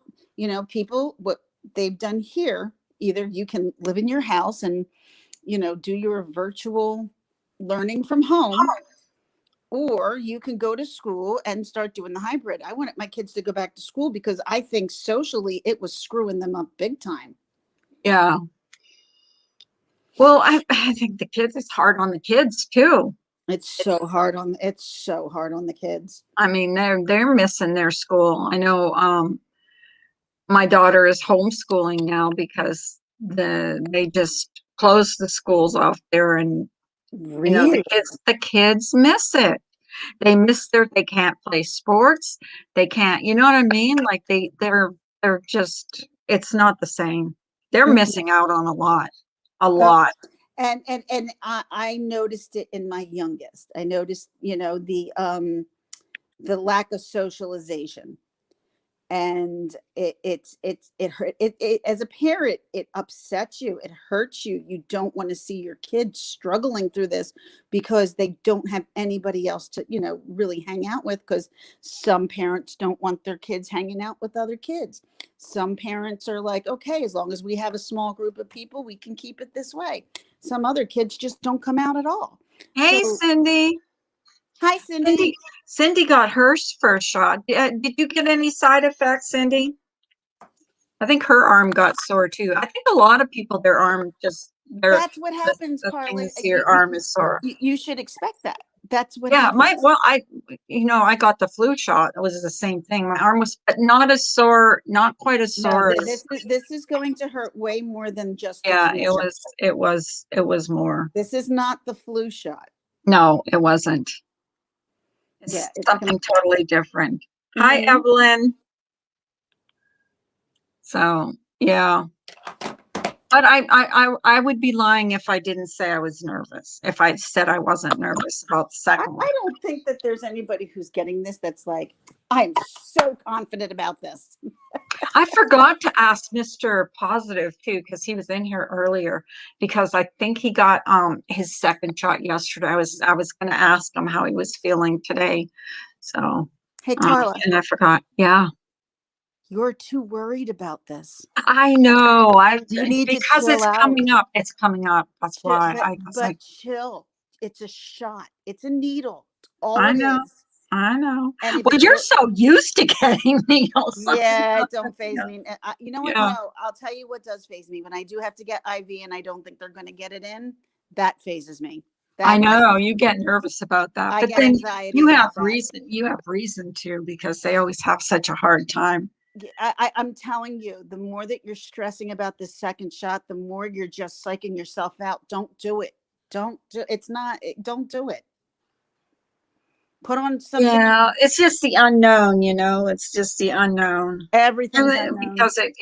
people, what they've done here, either you can live in your house and, do your virtual learning from home, or you can go to school and start doing the hybrid. I wanted my kids to go back to school because I think socially it was screwing them up big time. Yeah. Well, I think the kids, it's hard on the kids too. It's so hard on the kids. I mean, they're missing their school. I know my daughter is homeschooling now because they just closed the schools off there, and Really? the kids miss it. They can't play sports. They can't, you know what I mean? Like they're just, it's not the same. They're missing out on a lot. A Uh, lot. and I noticed it in my youngest. I noticed, the lack of socialization, and it hurt it as a parent. It upsets you, it hurts you. You don't want to see your kids struggling through this because they don't have anybody else to, really hang out with, because some parents don't want their kids hanging out with other kids. Some parents are like, okay, as long as we have a small group of people, we can keep it this way. Some other kids just don't come out at all. Hey, So Cindy. hi, Cindy. Cindy got her first shot. Did you get any side effects, Cindy? I think her arm got sore too. I think a lot of people, their arm just, That's what happens, the thing Carla. is your arm is sore. You should expect that. That's what Yeah, happens. I got the flu shot. It was the same thing. My arm was, but not as sore, not quite as No, sore as, this is going to hurt way more than just the yeah, flu shot. it was more. This is not the flu shot. No, it wasn't. Yeah, It's it's something totally different. Hi, Mhm. Evelyn. So, yeah. But I would be lying if I didn't say I was nervous. If I said I wasn't nervous about the second one. I don't think that there's anybody who's getting this that's like, I'm so confident about this. I forgot to ask Mr. Positive too, because he was in here earlier, because I think he got his second shot yesterday. I was gonna ask him how he was feeling today. So Hey, Carla, and I forgot. Yeah. you're too worried about this. I know. I You need to because chill it's out. coming up. It's coming up. That's why But I was like, chill. It's a shot. It's a needle. All I it know. is. I know. And if Well, you you're go, so used to getting needles. yeah, it don't phase me. You know what? Yeah. No, I'll tell you what does phase me. When I do have to get IV and I don't think they're going to get it in, that phases me. I That know you get nervous about that, I but get then anxiety you have about that. reason. You have reason to because they always have such a hard time. I'm telling you, the more that you're stressing about this second shot, the more you're just psyching yourself out. Don't do it. Don't do it's not don't do it. Put on something. Yeah, it's just the unknown, It's just the unknown. Everything's unknown. Because it,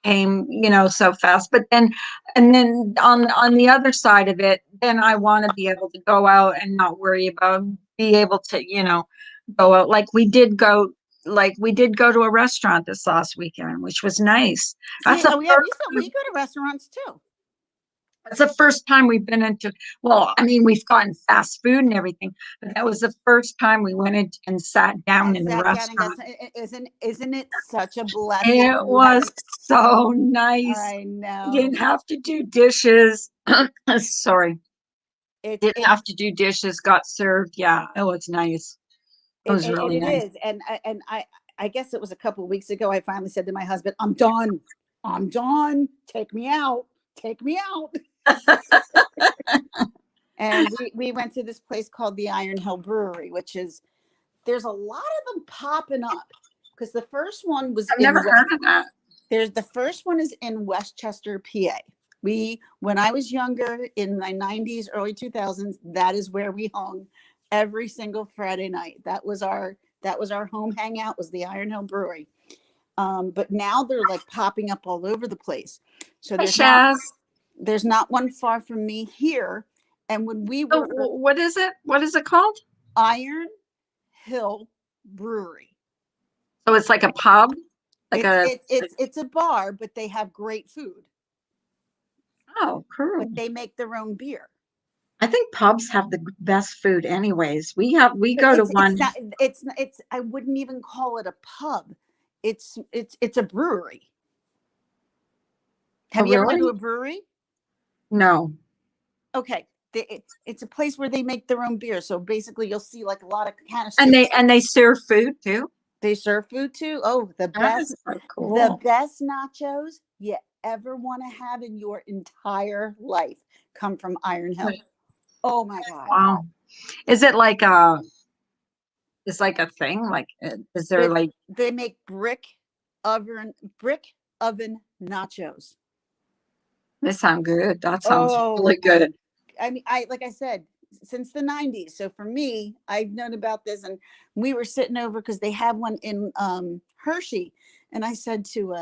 came, so fast. But then, and then on the other side of it, then I want to be able to go out and not worry about be able to, go out like we did go to a restaurant this last weekend, which was nice. That's See, the oh yeah, first we go to restaurants too. that's the first time we've been into, well, I mean, we've gotten fast food and everything, but that was the first time we went in and sat down And in a sat down and got restaurant. some, isn't it such a blessing It when you have was it? so nice. I Didn't know. have to do dishes. Sorry. It's Didn't have to do dishes, got served. Yeah, it was nice. It was really it nice. is. And I guess it was a couple of weeks ago I finally said to my husband, I'm done. I'm done. Take me out. Take me out. And we went to this place called the Iron Hill Brewery, which is there's a lot of them popping up because the first one was I've in never heard of that. there's the first one is in Westchester, PA. When I was younger in my 90s, early 2000s, that is where we hung every single Friday night. That was our home hangout, was the Iron Hill Brewery. But now they're like popping up all over the place. So Hi, there's Shaz. not one far from me here. And when we So were what is it? What is it called? Iron Hill Brewery. So it's like a pub, like It's a bar, but they have great food. oh, But cool. they make their own beer. I think pubs have the best food anyways. We But go to it's one. not it's I wouldn't even call it a pub. It's a brewery. Oh, Have you ever been to really? a brewery? No. Okay. It's a place where they make their own beer. So basically you'll see like a lot of And canisters. they serve food too. They serve food too. Oh, That is so the cool. best nachos you ever want to have in your entire life come from Iron Hill. Oh my God. Wow. Is it like is like a thing? Like is there It like They make brick oven nachos. this sound good? That sounds Oh really my, good. I mean, like I said, since the 90s. So for me, I've known about this, and we were sitting over because they have one in Hershey. And I said to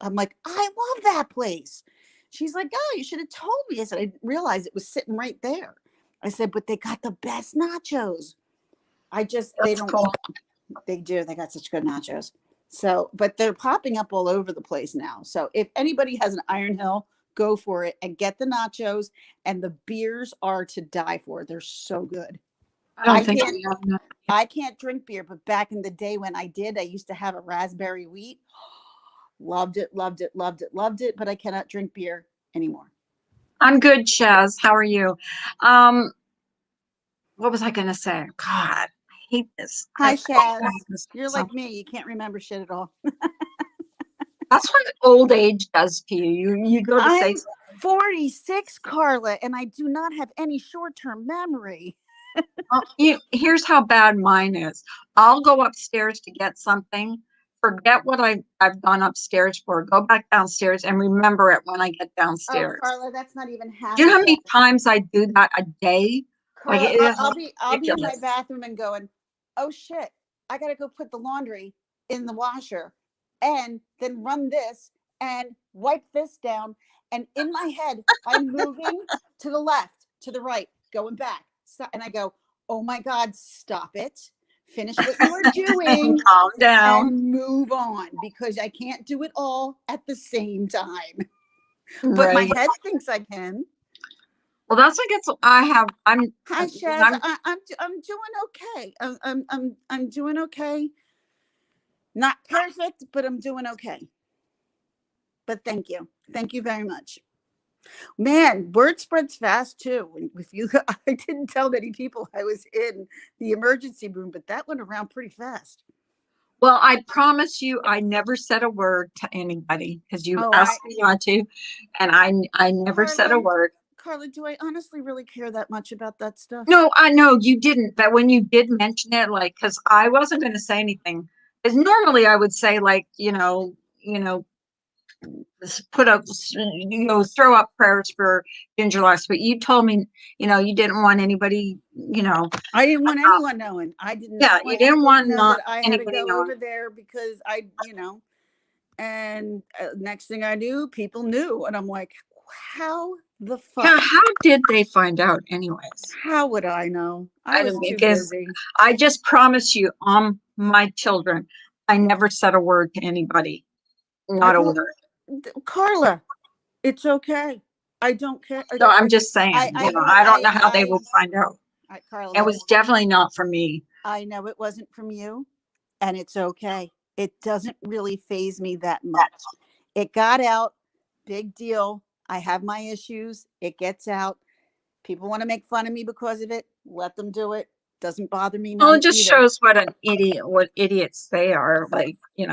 I'm like, I love that place. She's like, oh, you should have told me. I said, I didn't realize it was sitting right there. I said, but they got the best nachos. They That's don't, cool. they do. They got such good nachos. So, but they're popping up all over the place now. So if anybody has an Iron Hill, go for it and get the nachos. And the beers are to die for. They're so good. I I don't think can't we have that. I can't drink beer, but back in the day when I did, I used to have a raspberry wheat. Loved it, loved it, loved it, loved it. But I cannot drink beer anymore. I'm good, Chaz. How are you? Um, what was I gonna say? God, I hate this. Hi, Shaz. This You're so- like me. You can't remember shit at all. That's what old age does to you. You go to say I'm 46, Carla, and I do not have any short-term memory. here's how bad mine is. I'll go upstairs to get something, forget what I've gone upstairs for, go back downstairs and remember it when I get Oh, downstairs. Carla, that's not even Do half you know as how bad. many times I do that a day? Like Carla, it is I'll be in my ridiculous. bathroom and going, oh shit, I gotta go put the laundry in the washer and then run this and wipe this down. And in my head, I'm moving to the left, to the right, going back. So, and I go, oh my God, stop it. finish what you are doing, Calm down. and move on, because I can't do it all at the same time. But my Right. head thinks I can. Well, that's like it's. I have. Hi, Shaz. I'm. I'm doing okay. I'm doing okay. Not perfect, but I'm doing okay. But thank you very much. Man, word spreads fast too. If you, I didn't tell many people I was in the emergency room, but that went around pretty fast. Well, I promise you, I never said a word to anybody because you Oh, asked me not to, and I never said a Carla, word. Carla, do I honestly really care that much about that stuff? No, I know you didn't, but when you did mention it, like, because I wasn't going to say anything, because normally I would say, like, put up, throw up prayers for Ginger Loss, but you told me, you didn't want anybody, I didn't want anyone knowing. I did yeah, not you want didn't anybody to want know not that I had to anybody go knowing. over there because and next thing I knew, people knew. And I'm like, how the fuck? Yeah, how did they find out, anyways? How would I know? I I was don't too because busy. I just promise you, on my children, I never said a word to anybody, not a Well, word. Carla, it's okay. I don't care. So I'm just saying, I don't know how they would find out. Carla, It was definitely not for me. I know it wasn't from you, and it's okay. It doesn't really phase me that much. It got out, big deal. I have my issues. It gets out. People want to make fun of me because of it. Let them do it. Doesn't bother me Well, none it just either. shows what idiots they are. Like, it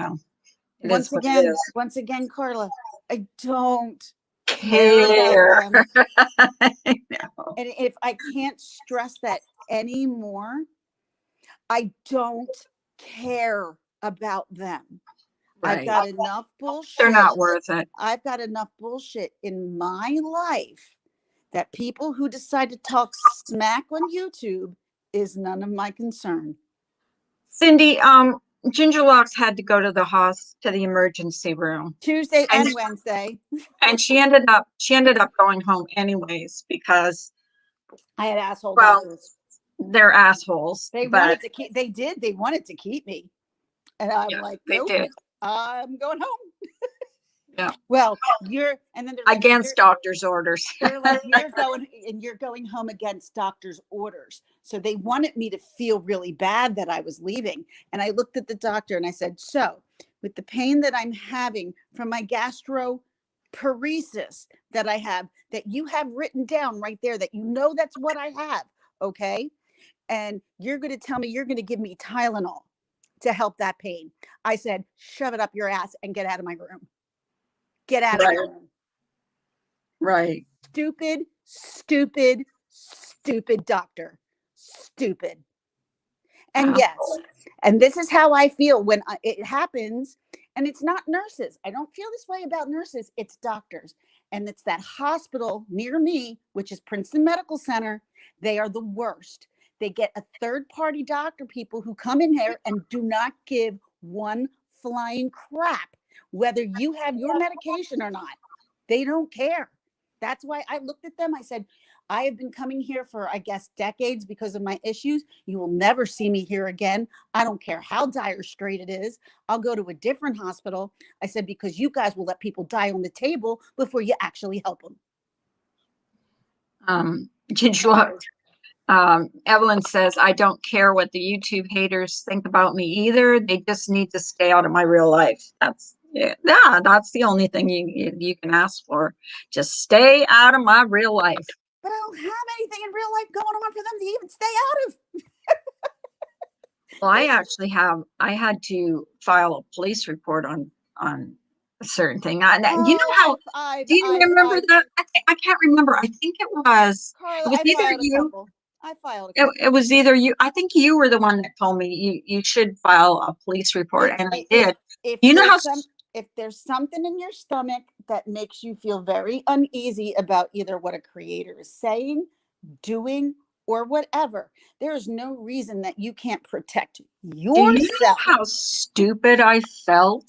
is what it is. Once again, Carla, I don't care about Care. them. I know. And if I can't stress that anymore, I don't care about them. I've Right. got enough They're bullshit. not worth it. I've got enough bullshit in my life that people who decide to talk smack on YouTube is none of my concern. Cindy, Ginger Locks had to go to the emergency room. Tuesday And and Wednesday. and she ended up going home anyways because, I had asshole well, doctors. they're assholes, but They wanted to keep me. And I'm yeah, like, they nope, did. I'm going home. Yeah. Well, and then they're like, Against doctor's orders. they're like, you're going home against doctor's orders. So they wanted me to feel really bad that I was leaving. And I looked at the doctor and I said, so with the pain that I'm having from my gastroparesis that I have, that you have written down right there, that that's what I have. Okay. And you're going to tell me you're going to give me Tylenol to help that pain. I said, shove it up your ass and get out of my room. Get out of my room. Right. Stupid, stupid, stupid doctor. Stupid. And yes, and this is how I feel when it happens. And it's not nurses. I don't feel this way about nurses. It's doctors. And it's that hospital near me, which is Princeton Medical Center. They are the worst. They get a third-party doctor people who come in here and do not give one flying crap whether you have your medication or not. They don't care. That's why I looked at them. I said, I have been coming here for, I guess, decades because of my issues. You will never see me here again. I don't care how dire straight it is. I'll go to a different hospital. I said, because you guys will let people die on the table before you actually help them. Ginger Locks. Evelyn says, I don't care what the YouTube haters think about me either. They just need to stay out of my real life. That's the only thing you can ask for. Just stay out of my real life. But I don't have anything in real life going on for them to even stay out of. Well, I had to file a police report on a certain thing. You know how? Do you remember that? I can't remember. I think Carla, it was I either filed a you. couple. I filed a couple. It was either you. I think you were the one that told me you should file a police report, and I did. If You know how? if there's something in your stomach that makes you feel very uneasy about either what a creator is saying, doing, or whatever, there is no reason that you can't protect Do you know yourself. how stupid I felt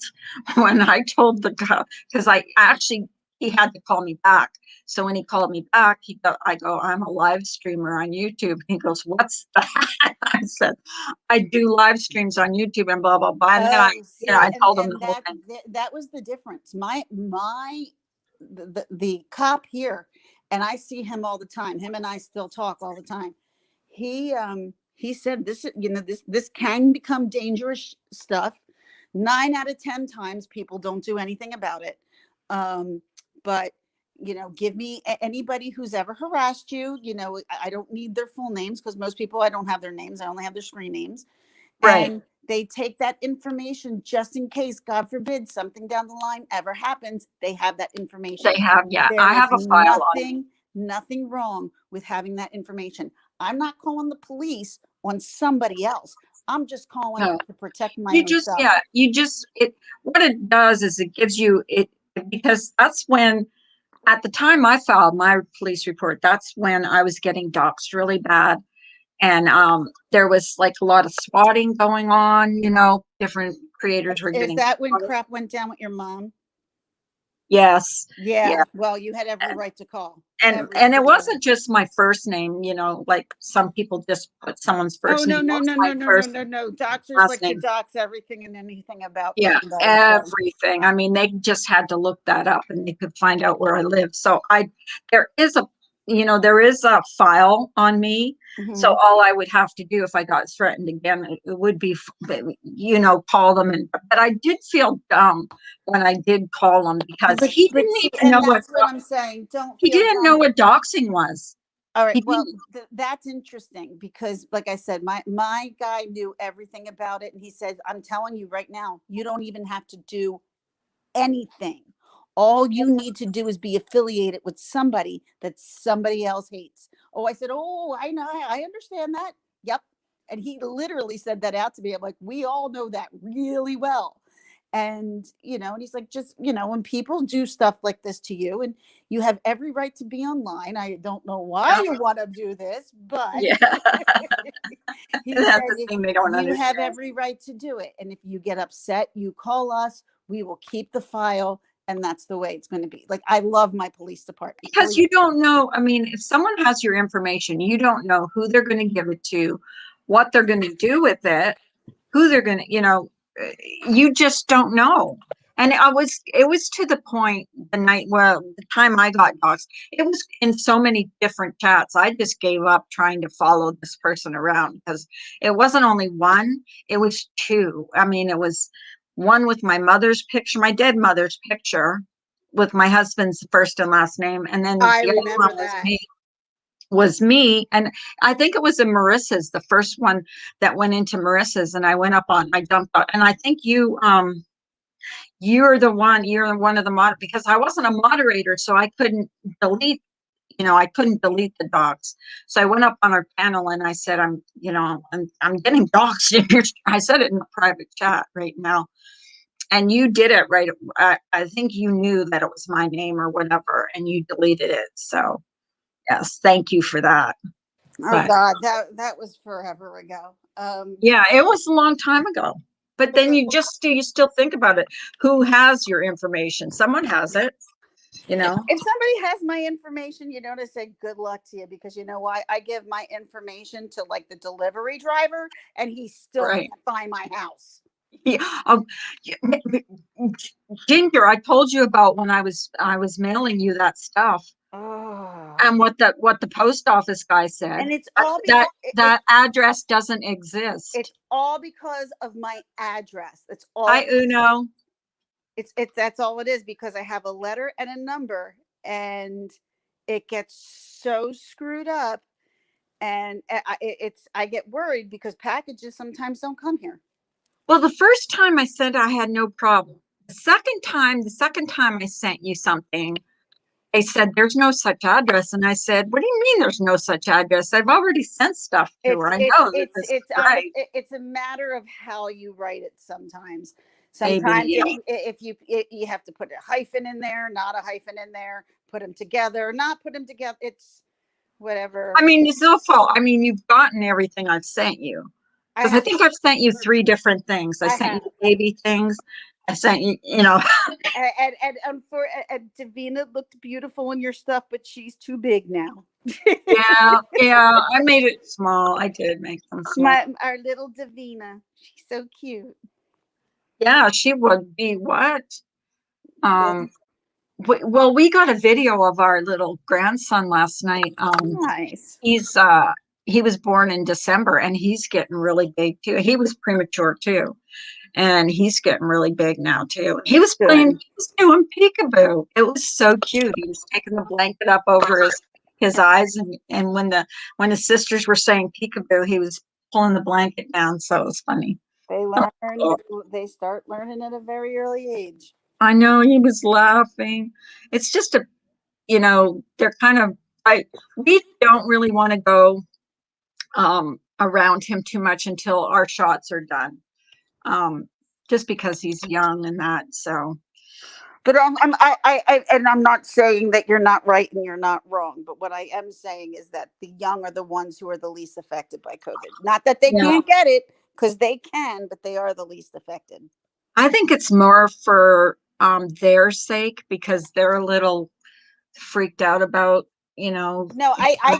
when I told the guy? Because I actually he had to call me back. So when he called me back, I go, I'm a live streamer on YouTube. He goes, what's that? I said, I do live streams on YouTube and blah, blah, blah. And then Oh, I see, told him the and whole thing. that was the difference. The cop here, and I see him all the time. Him and I still talk all the time. He said this, this can become dangerous stuff. 9 out of 10 times people don't do anything about it. But give me anybody who's ever harassed you. I don't need their full names, because most people, I don't have their names. I only have their screen names. Right. And they take that information just in case, God forbid, something down the line ever happens. They have that information. They have, yeah. I There is have a file on it. nothing wrong with having that information. I'm not calling the police on somebody else. I'm just calling No. to protect my own self. What it does is it gives you it, because that's when, at the time I filed my police report, that's when I was getting doxxed really bad. And there was like a lot of swatting going on, different creators were Is getting that when swatted. crap went down with your mom? Yes. Yeah. Yeah. Well, you had every right to call. And it wasn't just my first name, like some people just put someone's Oh, first no, name. It no, was no, my no, no, no, first no, no. Doctors last like to name. dox everything and anything about Yeah, somebody. So. everything. I mean, they just had to look that up and they could find out where I live. So there is there is a file on me. So Mhm. all I would have to do if I got threatened again, it would be, call them. But I did feel dumb when I did call him, because he But didn't see, even know and that's what I'm saying. Don't he feel didn't know dumb. what doxing was. All right. He Well, didn't. that's interesting, because, like I said, my guy knew everything about it, and he said, "I'm telling you right now, you don't even have to do anything. All you need to do is be affiliated with somebody that somebody else hates." Oh, I said, "Oh, I know, I understand that." Yep. And he literally said that out to me. I'm like, "We all know that really well." And he's like, just, when people do stuff like this to you, and you have every right to be online. I don't know why Yeah. you want to do this, but Yeah. he That's said, the thing they don't you have understand. every right to do it. And if you get upset, you call us, we will keep the file. And that's the way it's going to be. Like, I love my police department. Because you don't know. I mean, if someone has your information, you don't know who they're going to give it to, what they're going to do with it, who they're going to, you just don't know. And it was to the point the time I got doxxed, it was in so many different chats. I just gave up trying to follow this person around, because it wasn't only one, it was two. I mean, it was one with my mother's picture, my dead mother's picture, with my husband's first and last name. And then I the other remember one that. was me. And I think it was in Marissa's, the first one that went into Marissa's, and I dumped out. And I think you're one of the because I wasn't a moderator, so delete, I couldn't delete the docs. So I went up on our panel and I said, I'm getting doxed in here. I said it in a private chat right now. And you did it right. I think you knew that it was my name or whatever, and you deleted it. So yes, thank you for that. Oh But God, that was forever ago. yeah, it was a long time ago. But But then you still think about it. Who has your information? Someone has it, you know? if somebody has my information, to say good luck to you, because you know why? I give my information to, like, the delivery driver, and he still Right. can't find my house. Yeah. Ginger, I told you about when I was mailing you that stuff, Oh. and what the post office guy said. And it's That all that, it's that address doesn't exist. it's all because of my address. That's all Hi, it is. Uno. It's that's all it is, because I have a letter and a number, and it gets so screwed up. And I get worried, because packages sometimes don't come here. Well, the first time I sent, I had no problem. The second time I sent you something, they said there's no such address, and I said, "What do you mean there's no such address? I've already sent stuff to It's her. I it's know that it's this is it's right." it's a matter of how you write it sometimes. Maybe, Sometimes yeah. if you have to put a hyphen in there, not a hyphen in there, put them together, not put them together. It's whatever. I mean, it's no fault. I mean, you've gotten everything I've sent you, I because I have. think I've sent you three different things. I I sent you have. the baby things. I sent you, you know, And Davina looked beautiful in your stuff, but she's too big now. yeah, yeah, I made it small. I did make them small. My our little Davina, she's so cute. Yeah, she would be what? That's Um, well, we got a video of our little grandson last night. nice. He's he was born in December and he's getting really big too. He was premature too, and he's getting really big now too. He was playing, Good. he was doing peekaboo. It was so cute. He was taking the blanket up over his eyes, and when the sisters were saying peekaboo, he was pulling the blanket down. So it was funny. They learn. They start learning at a very early age. I know he was laughing. It's just a, they're kind of, we don't really want to go around him too much until our shots are done. Um, just because he's young and that. So But and I'm not saying that you're not right and you're not wrong. But what I am saying is that the young are the ones who are the least affected by COVID. Not that they yeah, can't get it, because they can, but they are the least affected. I think it's more for their sake because they're a little freaked out about, you know, No, I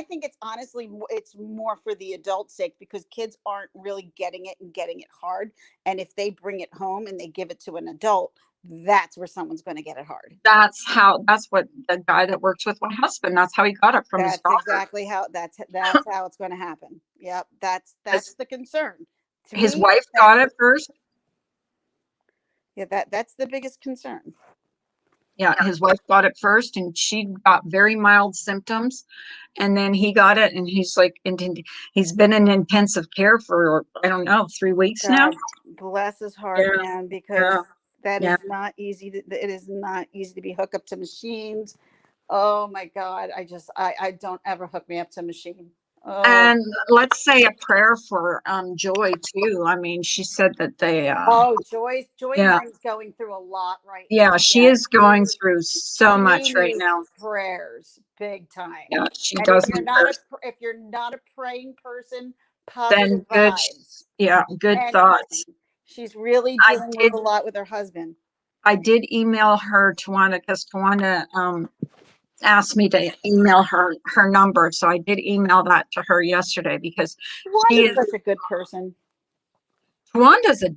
think it's honestly it's more for the adult's sake, because kids aren't really getting it and getting it hard. And if they bring it home and they give it to an adult, that's where someone's going to get it hard. that's what the guy that works with my husband, that's how he got it from his That's daughter. exactly how that's how it's going to happen. Yep, that's His, the concern. To his me, wife got that's it first. yeah, that's the biggest concern. Yeah, his wife got it first and she got very mild symptoms. And then he got it and he's like, he's been in intensive care for, I don't know, 3 weeks now. God bless his heart, Yeah, man, because yeah, that yeah. is not easy. It is not easy to be hooked up to machines. Oh my God, I don't ever hook me up to a machine. Oh, And let's say a prayer for Joy too. I mean, she said that they oh, Joy yeah, Lang's going through a lot right now. yeah, she Yeah, is going through so she much right needs now. prayers big time. Yeah, she And if does you're need not prayers. if you're not a praying person, positive Then good, vibes yeah, good and thoughts. praying. She's really I dealing with did a lot with her husband. I did email her, Tawana, because Tawana asked me to email her number. So I did email that to her yesterday because she Wanda's is such a good person. Tawanda's a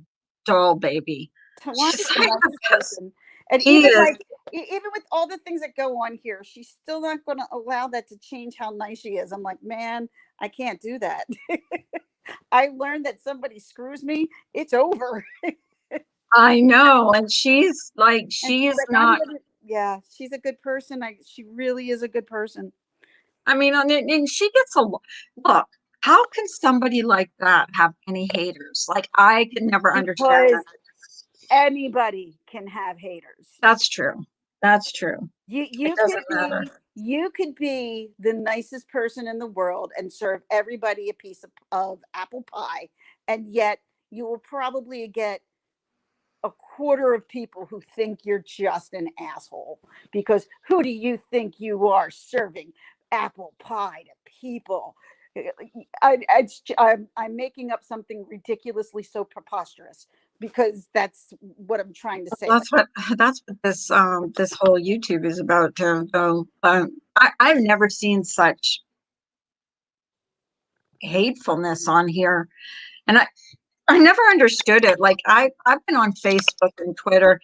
doll baby. She's Wanda's the like the nicest best. person. And She even is. like even with all the things that go on here, she's still not going to allow that to change how nice she is. I'm like, man, I can't do that. I learned that somebody screws me, it's over. I know. And she's like, And she she's is like, I'm not, gonna, yeah, she's a good person. She really is a good person. I mean, and she gets a look. How can somebody like that have any haters? Like, I could never understand Because that. anybody can have haters. That's true. That's true. You It you doesn't could matter. be you could be the nicest person in the world and serve everybody a piece of apple pie, and yet you will probably get a quarter of people who think you're just an asshole, because who do you think you are serving apple pie to people? I'm making up something ridiculously so preposterous, because that's what I'm trying to say. Like, That's what this whole YouTube is about. Though I've never seen such hatefulness on here, and I never understood it. Like I've been on Facebook and Twitter,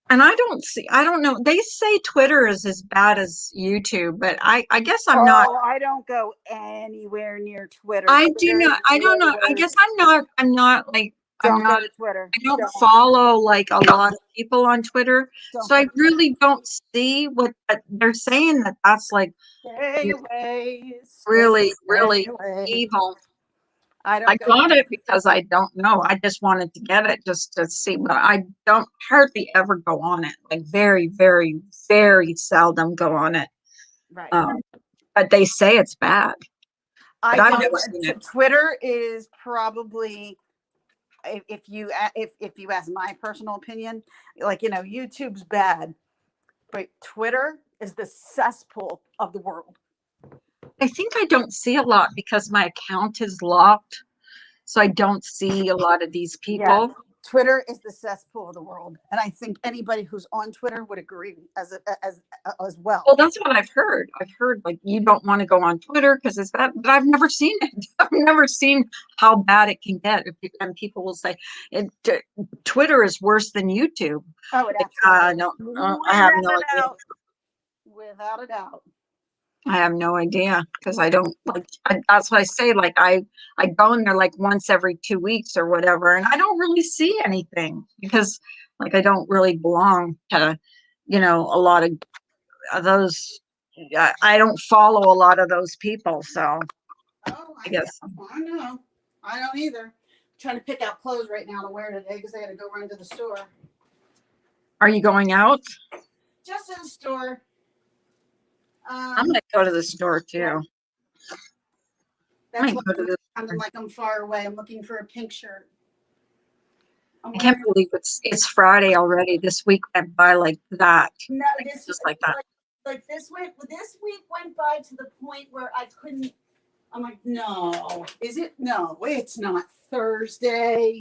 and I don't know. They say Twitter is as bad as YouTube, but I guess I'm not. oh, I don't go anywhere near Twitter. I do Twitter not. is I don't way know. I guess worse. I'm not like I'm Don't not. go to Twitter. I don't Don't. follow like a lot of people on Twitter, Don't so go I to Twitter. really don't see what they're saying. That's like Stay away. really, Stay really away. evil. I I don't go got there. it because I don't know. I just wanted to get it just to see, but I don't hardly ever go on it. Like very, very, very seldom go on it. Right. Um, but they say it's bad, but I I've don't. never seen it. Twitter is probably, if you ask my personal opinion, like, YouTube's bad, but Twitter is the cesspool of the world. I think I don't see a lot because my account is locked, so I don't see a lot of these Yeah. people. Twitter is the cesspool of the world, and I think anybody who's on Twitter would agree as Well, well. that's what I've heard. I've heard like you don't want to go on Twitter because it's bad, but I've never seen it. I've never seen how bad it can get. And people will say Twitter is worse than YouTube. Oh, it Like, absolutely is. no, I have no Without a idea. doubt. Without a doubt. I have no idea because I don't like. That's what I say. Like I go in there like once every 2 weeks or whatever, and I don't really see anything because like I don't really belong to, a lot of those. I don't follow a lot of those people, so Oh, I guess. I know. I don't either. I'm trying to pick out clothes right now to wear today because I got to go run to the store. Are you going out? Just in the store. I'm gonna go to the store Yeah, too. I that's might why go to I'm the sounding store. like I'm far away. I'm looking for a pink shirt. I'm I can't wearing. believe it's Friday already. This week went by like that, No, like this just like that. like this week went by to the point where I couldn't. I'm like, no, is it? No, it's not Thursday.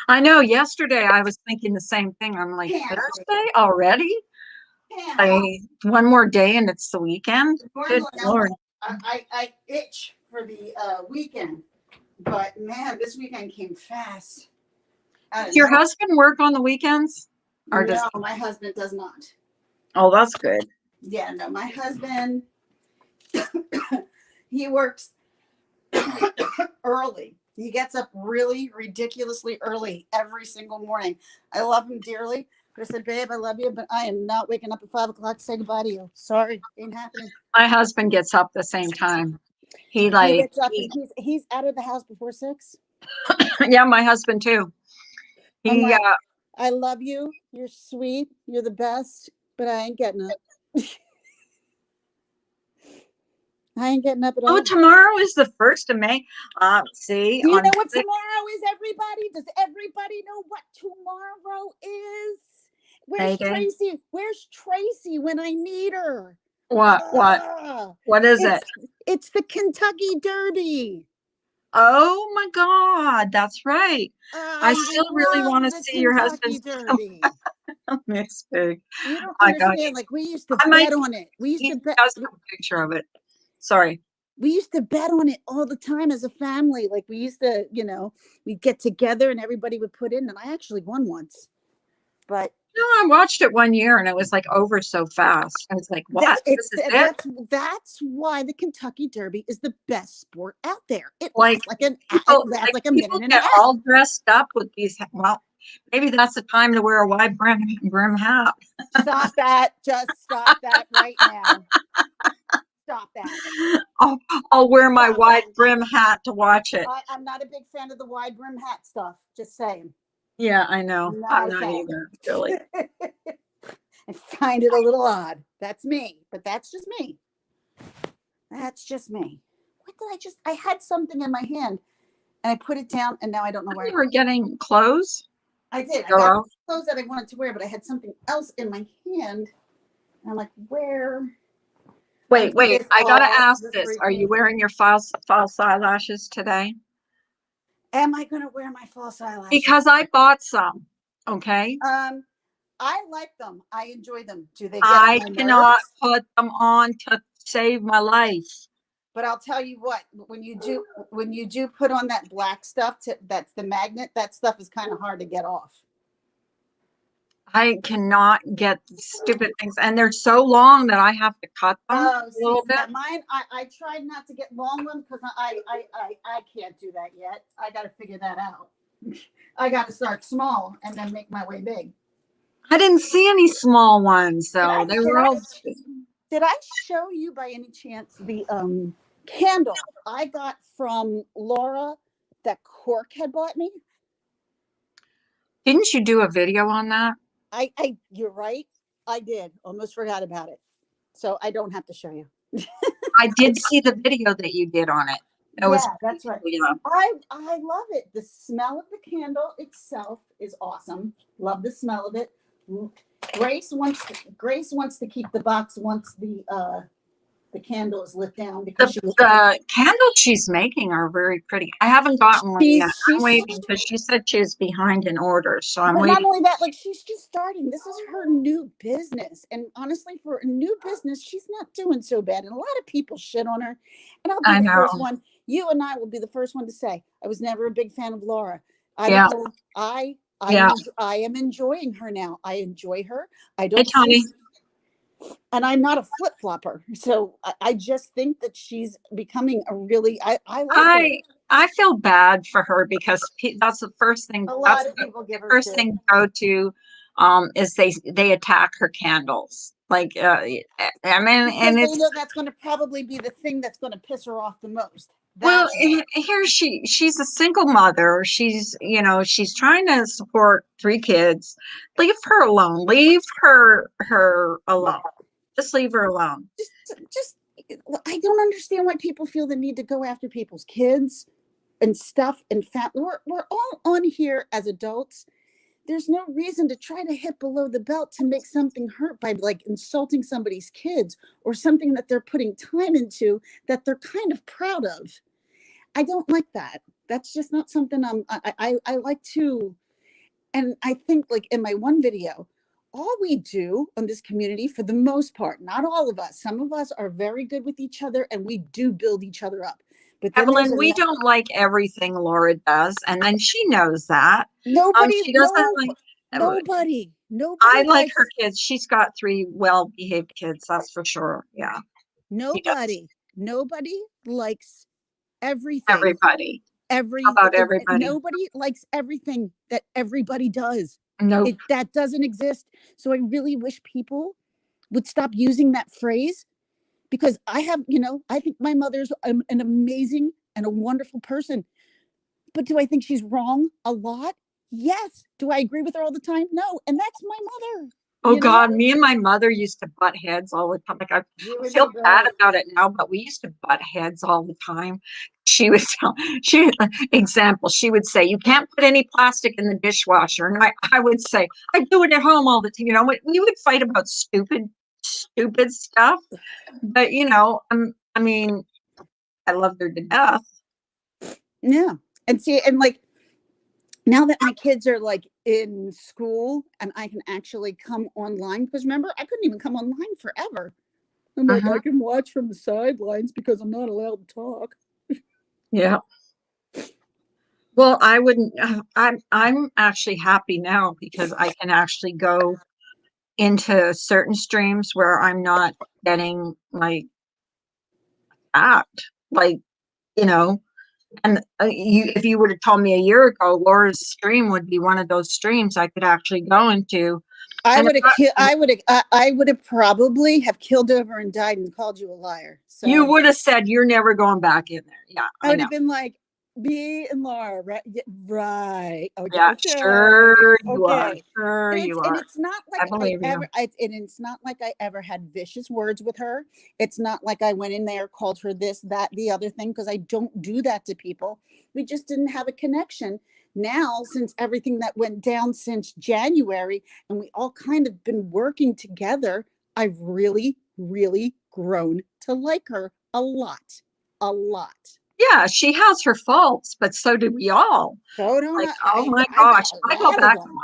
I know. Yesterday I was thinking the same thing. I'm like, Can't be. Thursday already? Can't. One more day and it's the weekend. Good Normally, Lord. I itch for the weekend, but man, this weekend came fast. Out Does of your nowhere. husband work on the weekends? Or does No, my husband does not. Oh, that's good. Yeah, no, my husband, he works early. He gets up really ridiculously early every single morning. I love him dearly. But I said, babe, I love you, but I am not waking up at 5 o'clock to say goodbye to you. Sorry, ain't happening. My husband gets up the same time. He He like gets up he, and he's out of the house before 6. yeah, my husband too. I'm He like, I love you. You're sweet. You're the best, but I ain't getting up. I ain't getting up at Oh, all. tomorrow is the 1st of May. See, Do you on know what tomorrow is, everybody? Does everybody know what tomorrow is? May Where's Day. Tracy? Where's Tracy when I need her? What? What? Ah, What is it? it's the Kentucky Derby. Oh my God, that's right. I I still really love want to the see your Kentucky husband's Derby. mix big. You don't I got understand. Like we used to I might bet on it. We used he to bet. does have a picture of it. Sorry. We used to bet on it all the time as a family. Like we used to, we'd get together and everybody would put in. And I actually won once. But No, I watched it one year and it was like over so fast. I was like, what? This is it? that's why the Kentucky Derby is the best sport out there. It Like lasts like a people minute and a get half. all dressed up with these. Well, maybe that's the time to wear a wide brim hat. Stop that! Just stop that right now. Stop that. I'll wear my Stop wide that. brim hat to watch it. I'm not a big fan of the wide brim hat stuff. Just saying. Yeah, I know. I'm Not a not fan. either, really. I find it a little odd. That's me, but that's just me. That's just me. What did I just? I had something in my hand and I put it down and now I don't know where You were getting clothes. I did. I Go got out. clothes that I wanted to wear, but I had something else in my hand. And I'm like, where? I Wait, do wait. this I gotta all ask the this. Are you freaking. wearing your false eyelashes today? Am I gonna wear my false eyelashes? Because I bought some. Okay. I like them. I enjoy them. Do they get on I my cannot nerves? put them on to save my life. But I'll tell you what, when you do put on that black stuff that's the magnet, that stuff is kind of hard to get off. I cannot get stupid things, and they're so long that I have to cut them Oh, a see, little bit. yeah, mine. I tried not to get long ones because I can't do that yet. I got to figure that out. I got to start small and then make my way big. I didn't see any small ones, though. They were all. Did I show you by any chance the candle I got from Laura that Cork had bought me? Didn't you do a video on that? You're right. I did. Almost forgot about it. So I don't have to show you. I did see the video that you did on it. It was, Yeah, that's right. yeah. I love it. The smell of the candle itself is awesome. Love the smell of it. Grace wants to keep the box once the The candle is lit down because The, she was. the candles she's making are very pretty. I haven't gotten one yet. I'm She's waiting because she said she was behind in orders, so I'm But not waiting. only that, like she's just starting. This is her new business. And honestly, for a new business, she's not doing so bad. And a lot of people shit on her. And I'll be I the know. first one. You and I will be the first one to say, I was never a big fan of Laura. I don't Yeah, know. yeah. I am enjoying her now. I enjoy her. I Hey, don't see, Tony. and I'm not a flip flopper. So I just think that she's becoming a really, I like her. I I feel bad for her because that's the first thing. A That's lot of the people give her first shit. thing to go to, is they attack her candles. Like, I mean, Because and they it's know that's going to probably be the thing that's going to piss her off the most. well, That's why. here she's a single mother. She's trying to support three kids. Leave her alone. Leave her alone. Just leave her alone. Just I don't understand why people feel the need to go after people's kids and stuff and we're all on here as adults. There's no reason to try to hit below the belt to make something hurt by like insulting somebody's kids or something that they're putting time into that they're kind of proud of. I don't like that. That's just not something I like to. And I think, like in my one video, all we do on this community, for the most part, not all of us, some of us are very good with each other and we do build each other up. But then there's Evelyn, we don't like everything Laura does, and then she knows that. nobody, She doesn't no, like. I nobody like her likes, kids. She's got three well-behaved kids, that's for sure. Yeah, she does. nobody likes everything. Everybody. How about everybody? Nobody likes everything that everybody does. Nope. That doesn't exist. So I really wish people would stop using that phrase because I think my mother's an amazing and a wonderful person. But do I think she's wrong a lot? Yes. Do I agree with her all the time? No. And that's my mother, Oh you know? God, me and my mother used to butt heads all the time. Like I You and feel me bad both. about it now, but we used to butt heads all the time. She would tell, she example, she would say, "You can't put any plastic in the dishwasher," and I would say, "I do it at home all the time." We would fight about stupid stuff, but I mean, I loved her to death. Yeah. And see, and like now that my kids are like in school and I can actually come online, because remember, I couldn't even come online forever. I'm like, Uh-huh. I can watch from the sidelines because I'm not allowed to talk. Yeah. Well, I wouldn't. I'm actually happy now because I can actually go into certain streams where I'm not getting like act like you know. And if you would have told me a year ago, Laura's stream would be one of those streams I could actually go into. I And if would have killed. I would have probably have killed over and died and called you a liar. you So would have said you're never going back in there. Yeah, I I would know. have been like, me and Laura, right? Yeah, right. Yeah, Okay. sure you are. Okay. Sure And you are. it's not I like believe you. it's not like I ever had vicious words with her. It's not like I went in there, called her this, that, the other thing, because I don't do that to people. We just didn't have a connection. Now, since everything that went down since January, and we all kind of been working together, I've really, really grown to like her a lot. A lot. Yeah, she has her faults, but so do we all. So don't Like, oh my I got gosh, a I go lot of back them.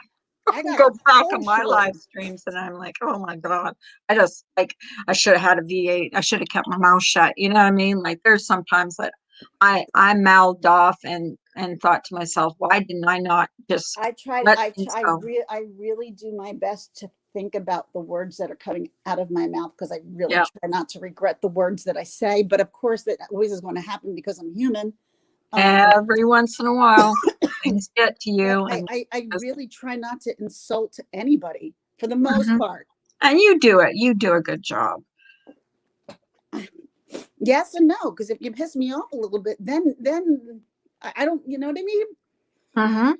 I and got a go back whole on my slew. live streams and I'm like, oh my God. I just like I should have had a V8. I should have kept my mouth shut. You know what I mean? Like there's sometimes that I mouthed off and thought to myself, why didn't I not just let things go? I really do my best to think about the words that are coming out of my mouth because I really Yeah. try not to regret the words that I say. But of course, that always is going to happen because I'm human. Every once in a while, things get to But you and I just, really try not to insult anybody for the most mhm. part. And you do it. You do a good job. Yes and no, because if you piss me off a little bit, then I don't, you know what I mean? Hmm.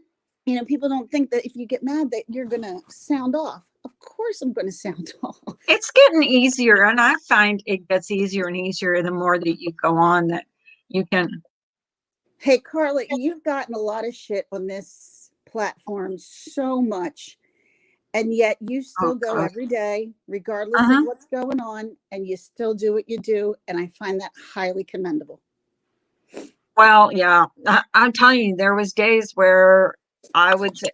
People don't think that if you get mad that you're gonna sound off. Of course I'm gonna sound off. It's getting easier, and I find it gets easier and easier the more that you go on that you can. Hey Carla, you've gotten a lot of shit on this platform so much. And yet you Oh still go God. every day, regardless of Uh-huh. what's going on, and you still do what you do. And I find that highly commendable. Well, yeah, I'm telling you, there was days where I would say,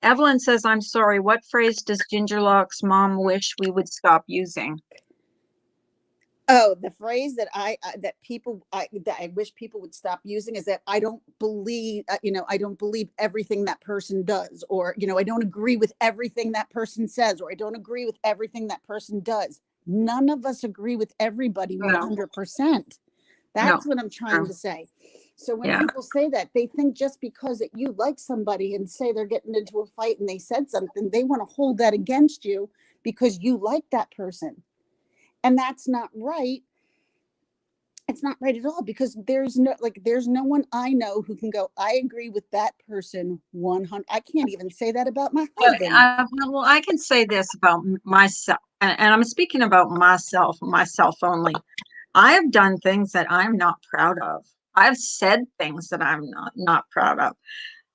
Evelyn says, I'm sorry, what phrase does Gingerlock's mom wish we would stop using? Oh, the phrase that I wish people would stop using is that I don't believe, I don't believe everything that person does, or I don't agree with everything that person says, or I don't agree with everything that person does. None of us agree with everybody No, 100%. no, That's what I'm trying true. to say. So when Yeah. people say that, they think just because that you like somebody and say they're getting into a fight and they said something, they want to hold that against you because you like that person. And that's not right. It's not right at all, because there's no one I know who can go, I agree with that person 100. I can't even say that about my Well, husband. well, I can say this about myself, and I'm speaking about myself only. I have done things that I'm not proud of. I've said things that I'm not proud of.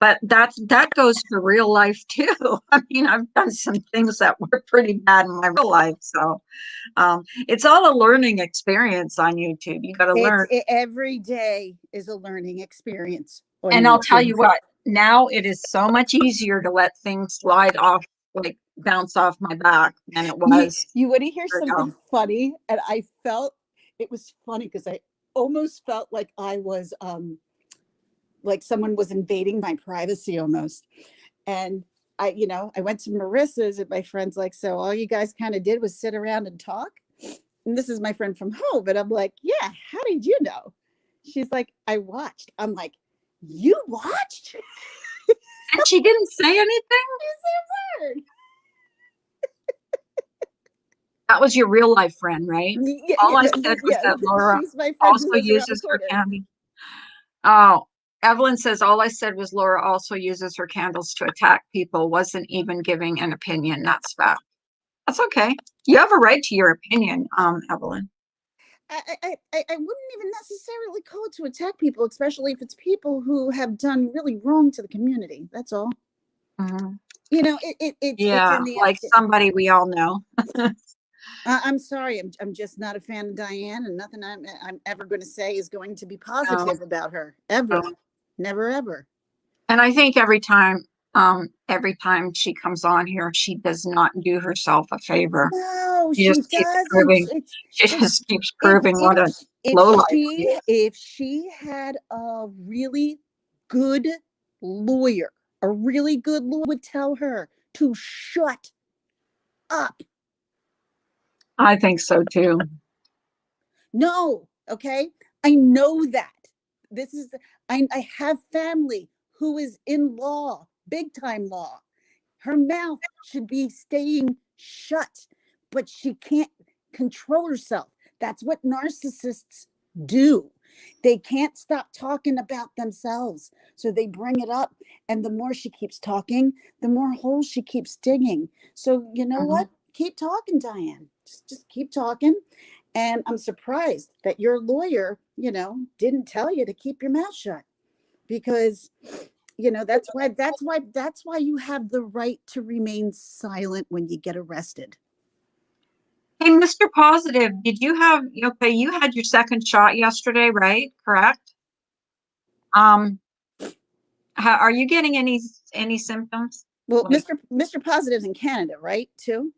But that goes for real life too. I mean, I've done some things that were pretty bad in my real life. So it's all a learning experience on YouTube. You got to learn. Every day is a learning experience on And I'll tell YouTube. you what, now it is so much easier to let things slide off, like bounce off my back than it you was you want to hear a year something ago. funny? And I felt it was funny because I almost felt like I was like someone was invading my privacy almost. And I went to Marissa's, and my friend's like, so all you guys kind of did was sit around and talk? And this is my friend from home. And I'm like, yeah, how did you know? She's like, I watched. I'm like, you watched? And she didn't say anything. Weird. That was your real life friend, right? Yeah, All yeah, I no, said was yeah. that Laura She's my friend who also lives around the uses her corner. candy. Oh, Evelyn says, all I said was Laura also uses her candles to attack people, wasn't even giving an opinion. That's fact. That's okay. You have a right to your opinion, Evelyn. I wouldn't even necessarily call it to attack people, especially if it's people who have done really wrong to the community. That's all. Mhm. It's Yeah, in the. like somebody we all know. I'm sorry. I'm just not a fan of Diane, and nothing I'm ever going to say is going to be No, positive about her ever. no. Never ever. And I think every time she comes on here, she does not do herself a favor. No, She she just keeps doesn't. proving, she It's just keeps proving what a if low life she is. she had a really good lawyer, a really good lawyer would tell her to shut up. I think so too. No, okay? I know that. This is I have family who is in law, big time law. Her mouth should be staying shut, but she can't control herself. That's what narcissists do. They can't stop talking about themselves. So they bring it up. And the more she keeps talking, the more holes she keeps digging. So, you know Mhm. what? Keep talking, Diane. Just keep talking. And I'm surprised that your lawyer, didn't tell you to keep your mouth shut, because that's why you have the right to remain silent when you get arrested. Hey, Mr. Positive, did you have, okay, you had your second shot yesterday, right? Correct? Um, are you getting any symptoms? Well, Like, Mr. Positive's in Canada, right? Too.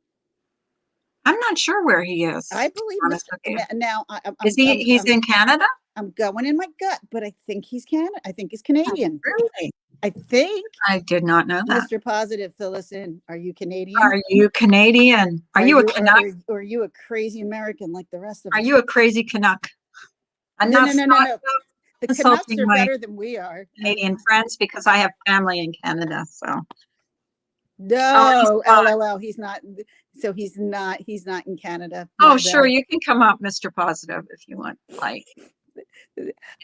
I'm not sure where he is, I to be believe honest Mr. with you. Now Is he's in Canada? I'm going in my gut, but I think he's Canada. I think he's Oh, Canadian. really? I think. I did not know that. Mr. Positive, fill us in. Are you Canadian? Are you Canadian? Are Are you a you Canuck? or are you a crazy American like the rest of Are us? you a crazy Canuck? And No, no, that's no, no, not no. The Canucks insulting are my better than we are. Canadian friends because I have family in Canada. So, oh, he's No, fine. LOL. He's not. So he's not in Canada. Oh, My sure, bad. you can come up, Mr. Positive, if you want. Like,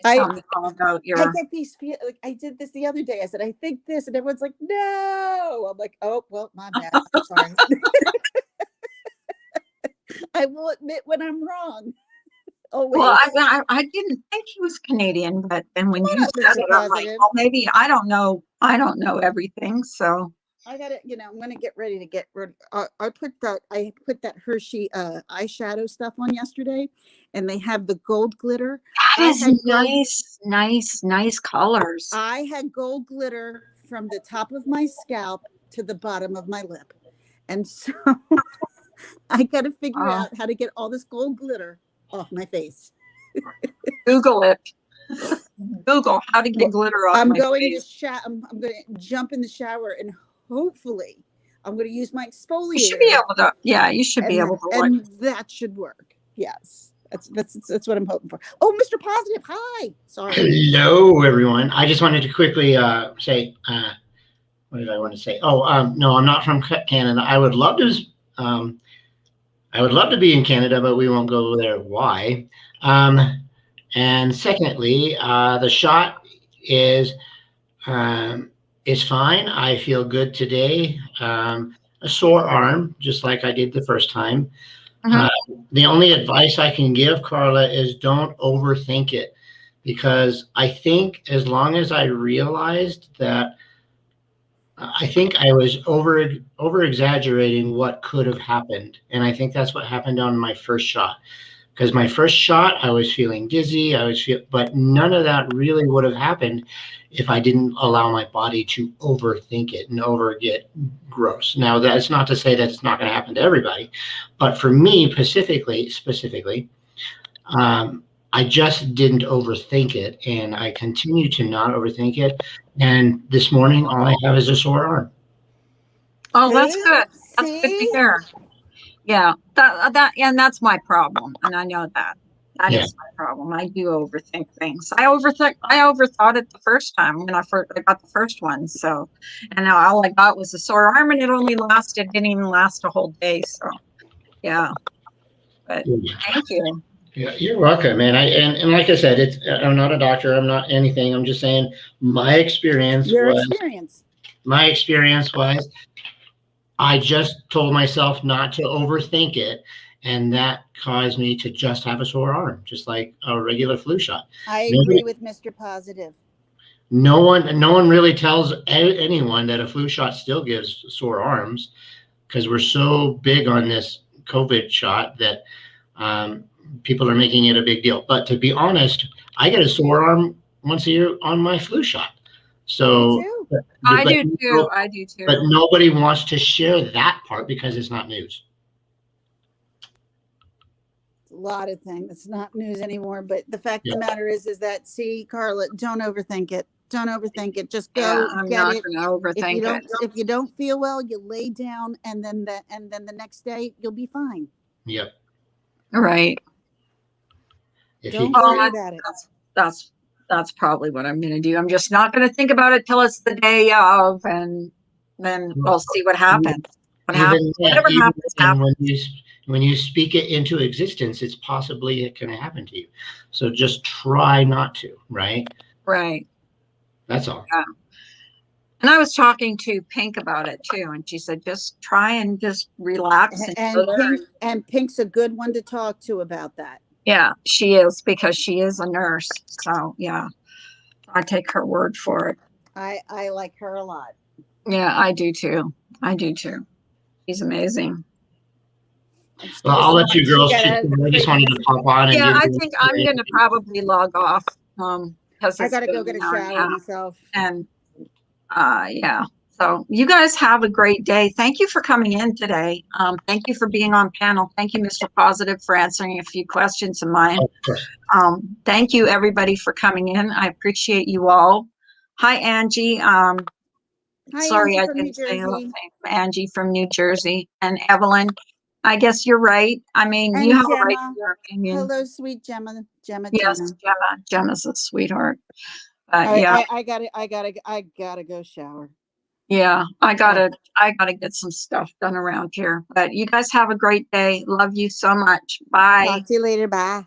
I tell me all about I your. get these feel like I did this the other day. I said, I think this, and everyone's like, no. I'm like, oh well, my bad. I'm sorry. I will admit when I'm wrong. Well, Always. I didn't think he was Canadian, but then Come when on you up, said Mr. it, I'm like, Positive. well, maybe I don't know. I don't know everything. So, I gotta, I'm gonna get ready to get rid. I put that Hershey eyeshadow stuff on yesterday, and they have the gold glitter. That I is had gold. nice, nice, nice colors. I had gold glitter from the top of my scalp to the bottom of my lip, and so I got to figure Uh, out how to get all this gold glitter off my face. Google it. Google how to get Well, glitter off I'm my going to face. I'm going to jump in the shower and hopefully I'm going to use my You should be exfoliator, able to. Yeah, you should be able to. and that should work. Yes. That's what I'm hoping for. Oh, Mr. Positive. Hi. Sorry. Hello, everyone. I just wanted to quickly say, what did I want to say? Oh, no, I'm not from Canada. Um, I would love to be in Canada, but we won't go there. Why? And secondly, the shot is um, is fine. I feel good today. A sore arm, just like I did the first time. Mhm. The only advice I can give, Carla, is don't overthink it, because I think as long as I realized that, I think I was over exaggerating what could have happened, and I think that's what happened on my first shot. Because my first shot, I was feeling dizzy. But none of that really would have happened if I didn't allow my body to overthink it and over get gross. Now, that's not to say that it's not going to happen to everybody, but for me specifically, I just didn't overthink it, and I continue to not overthink it. And this morning, all I have is a sore arm. Oh, that's See? good. That's good to See? hear. Yeah, and that's my problem, and I know that. That Yeah, is my problem. I do overthink things. I overthought it the first time when I got the first one. So, and now all I got was a sore arm, and didn't even last a whole day. So, yeah. But thank you. yeah, you're welcome, man. And like I said, I'm not a doctor. I'm not anything. I'm just saying my experience Your was experience. my experience was I just told myself not to overthink it, and that caused me to just have a sore arm, just like a regular flu shot. I agree Nobody, with Mr. Positive. no one really tells anyone that a flu shot still gives sore arms, because we're so big on this COVID shot that um, people are making it a big deal. But to be honest, I get a sore arm once a year on my flu shot. Me So, too. I but do too. I do but too. nobody wants to share that part because it's not news. A lot of things. It's not news anymore. But the fact Yeah, of the matter is that, see, Carla, don't overthink it. Don't overthink it. Just Yeah, go I'm get not it. going to overthink it. If you don't feel well, you lay down, and then the next day you'll be fine. yep. Right. If you Don't Oh, worry about it. that's that's probably what I'm going to do. I'm just not going to think about it till it's the day of, and then I'll see what happens. What happens? Whatever even happens, and happens. when you speak it into existence, it's possibly it can happen to you. So just try not to. Right. Right. That's all. Yeah. And I was talking to Pink about it too, and she said, just try and just relax and go And there. Pink's a good one to talk to about that. Yeah, she is, because she is a nurse. So yeah, I take her word for it. I like her a lot. Yeah, I do too. I do too. She's amazing. Well, I'll let you girls keep going. I just Crazy wanted to messages. pop on and Yeah, give I you think I'm going to probably log off because I it's gotta been go an get a hour and a shower half. myself. And yeah. So you guys have a great day. Thank you for coming in today. Thank you for being on panel. Thank you, Mr. Positive, for answering a few questions of mine. Of course. Thank you, everybody, for coming in. I appreciate you all. Hi, Angie. Hi, Sorry, Angie I from New didn't say hello. Jersey. Angie from New Jersey. And Evelyn, I guess you're right. I mean, you And have a right Gemma. to your opinion. Hello, sweet Gemma. Yes, Gemma. Gemma. Gemma's a sweetheart. Yeah, I gotta go shower. yeah. Oh. I gotta get some stuff done around here. But you guys have a great day. Love you so much. Bye. Talk to you later. Bye.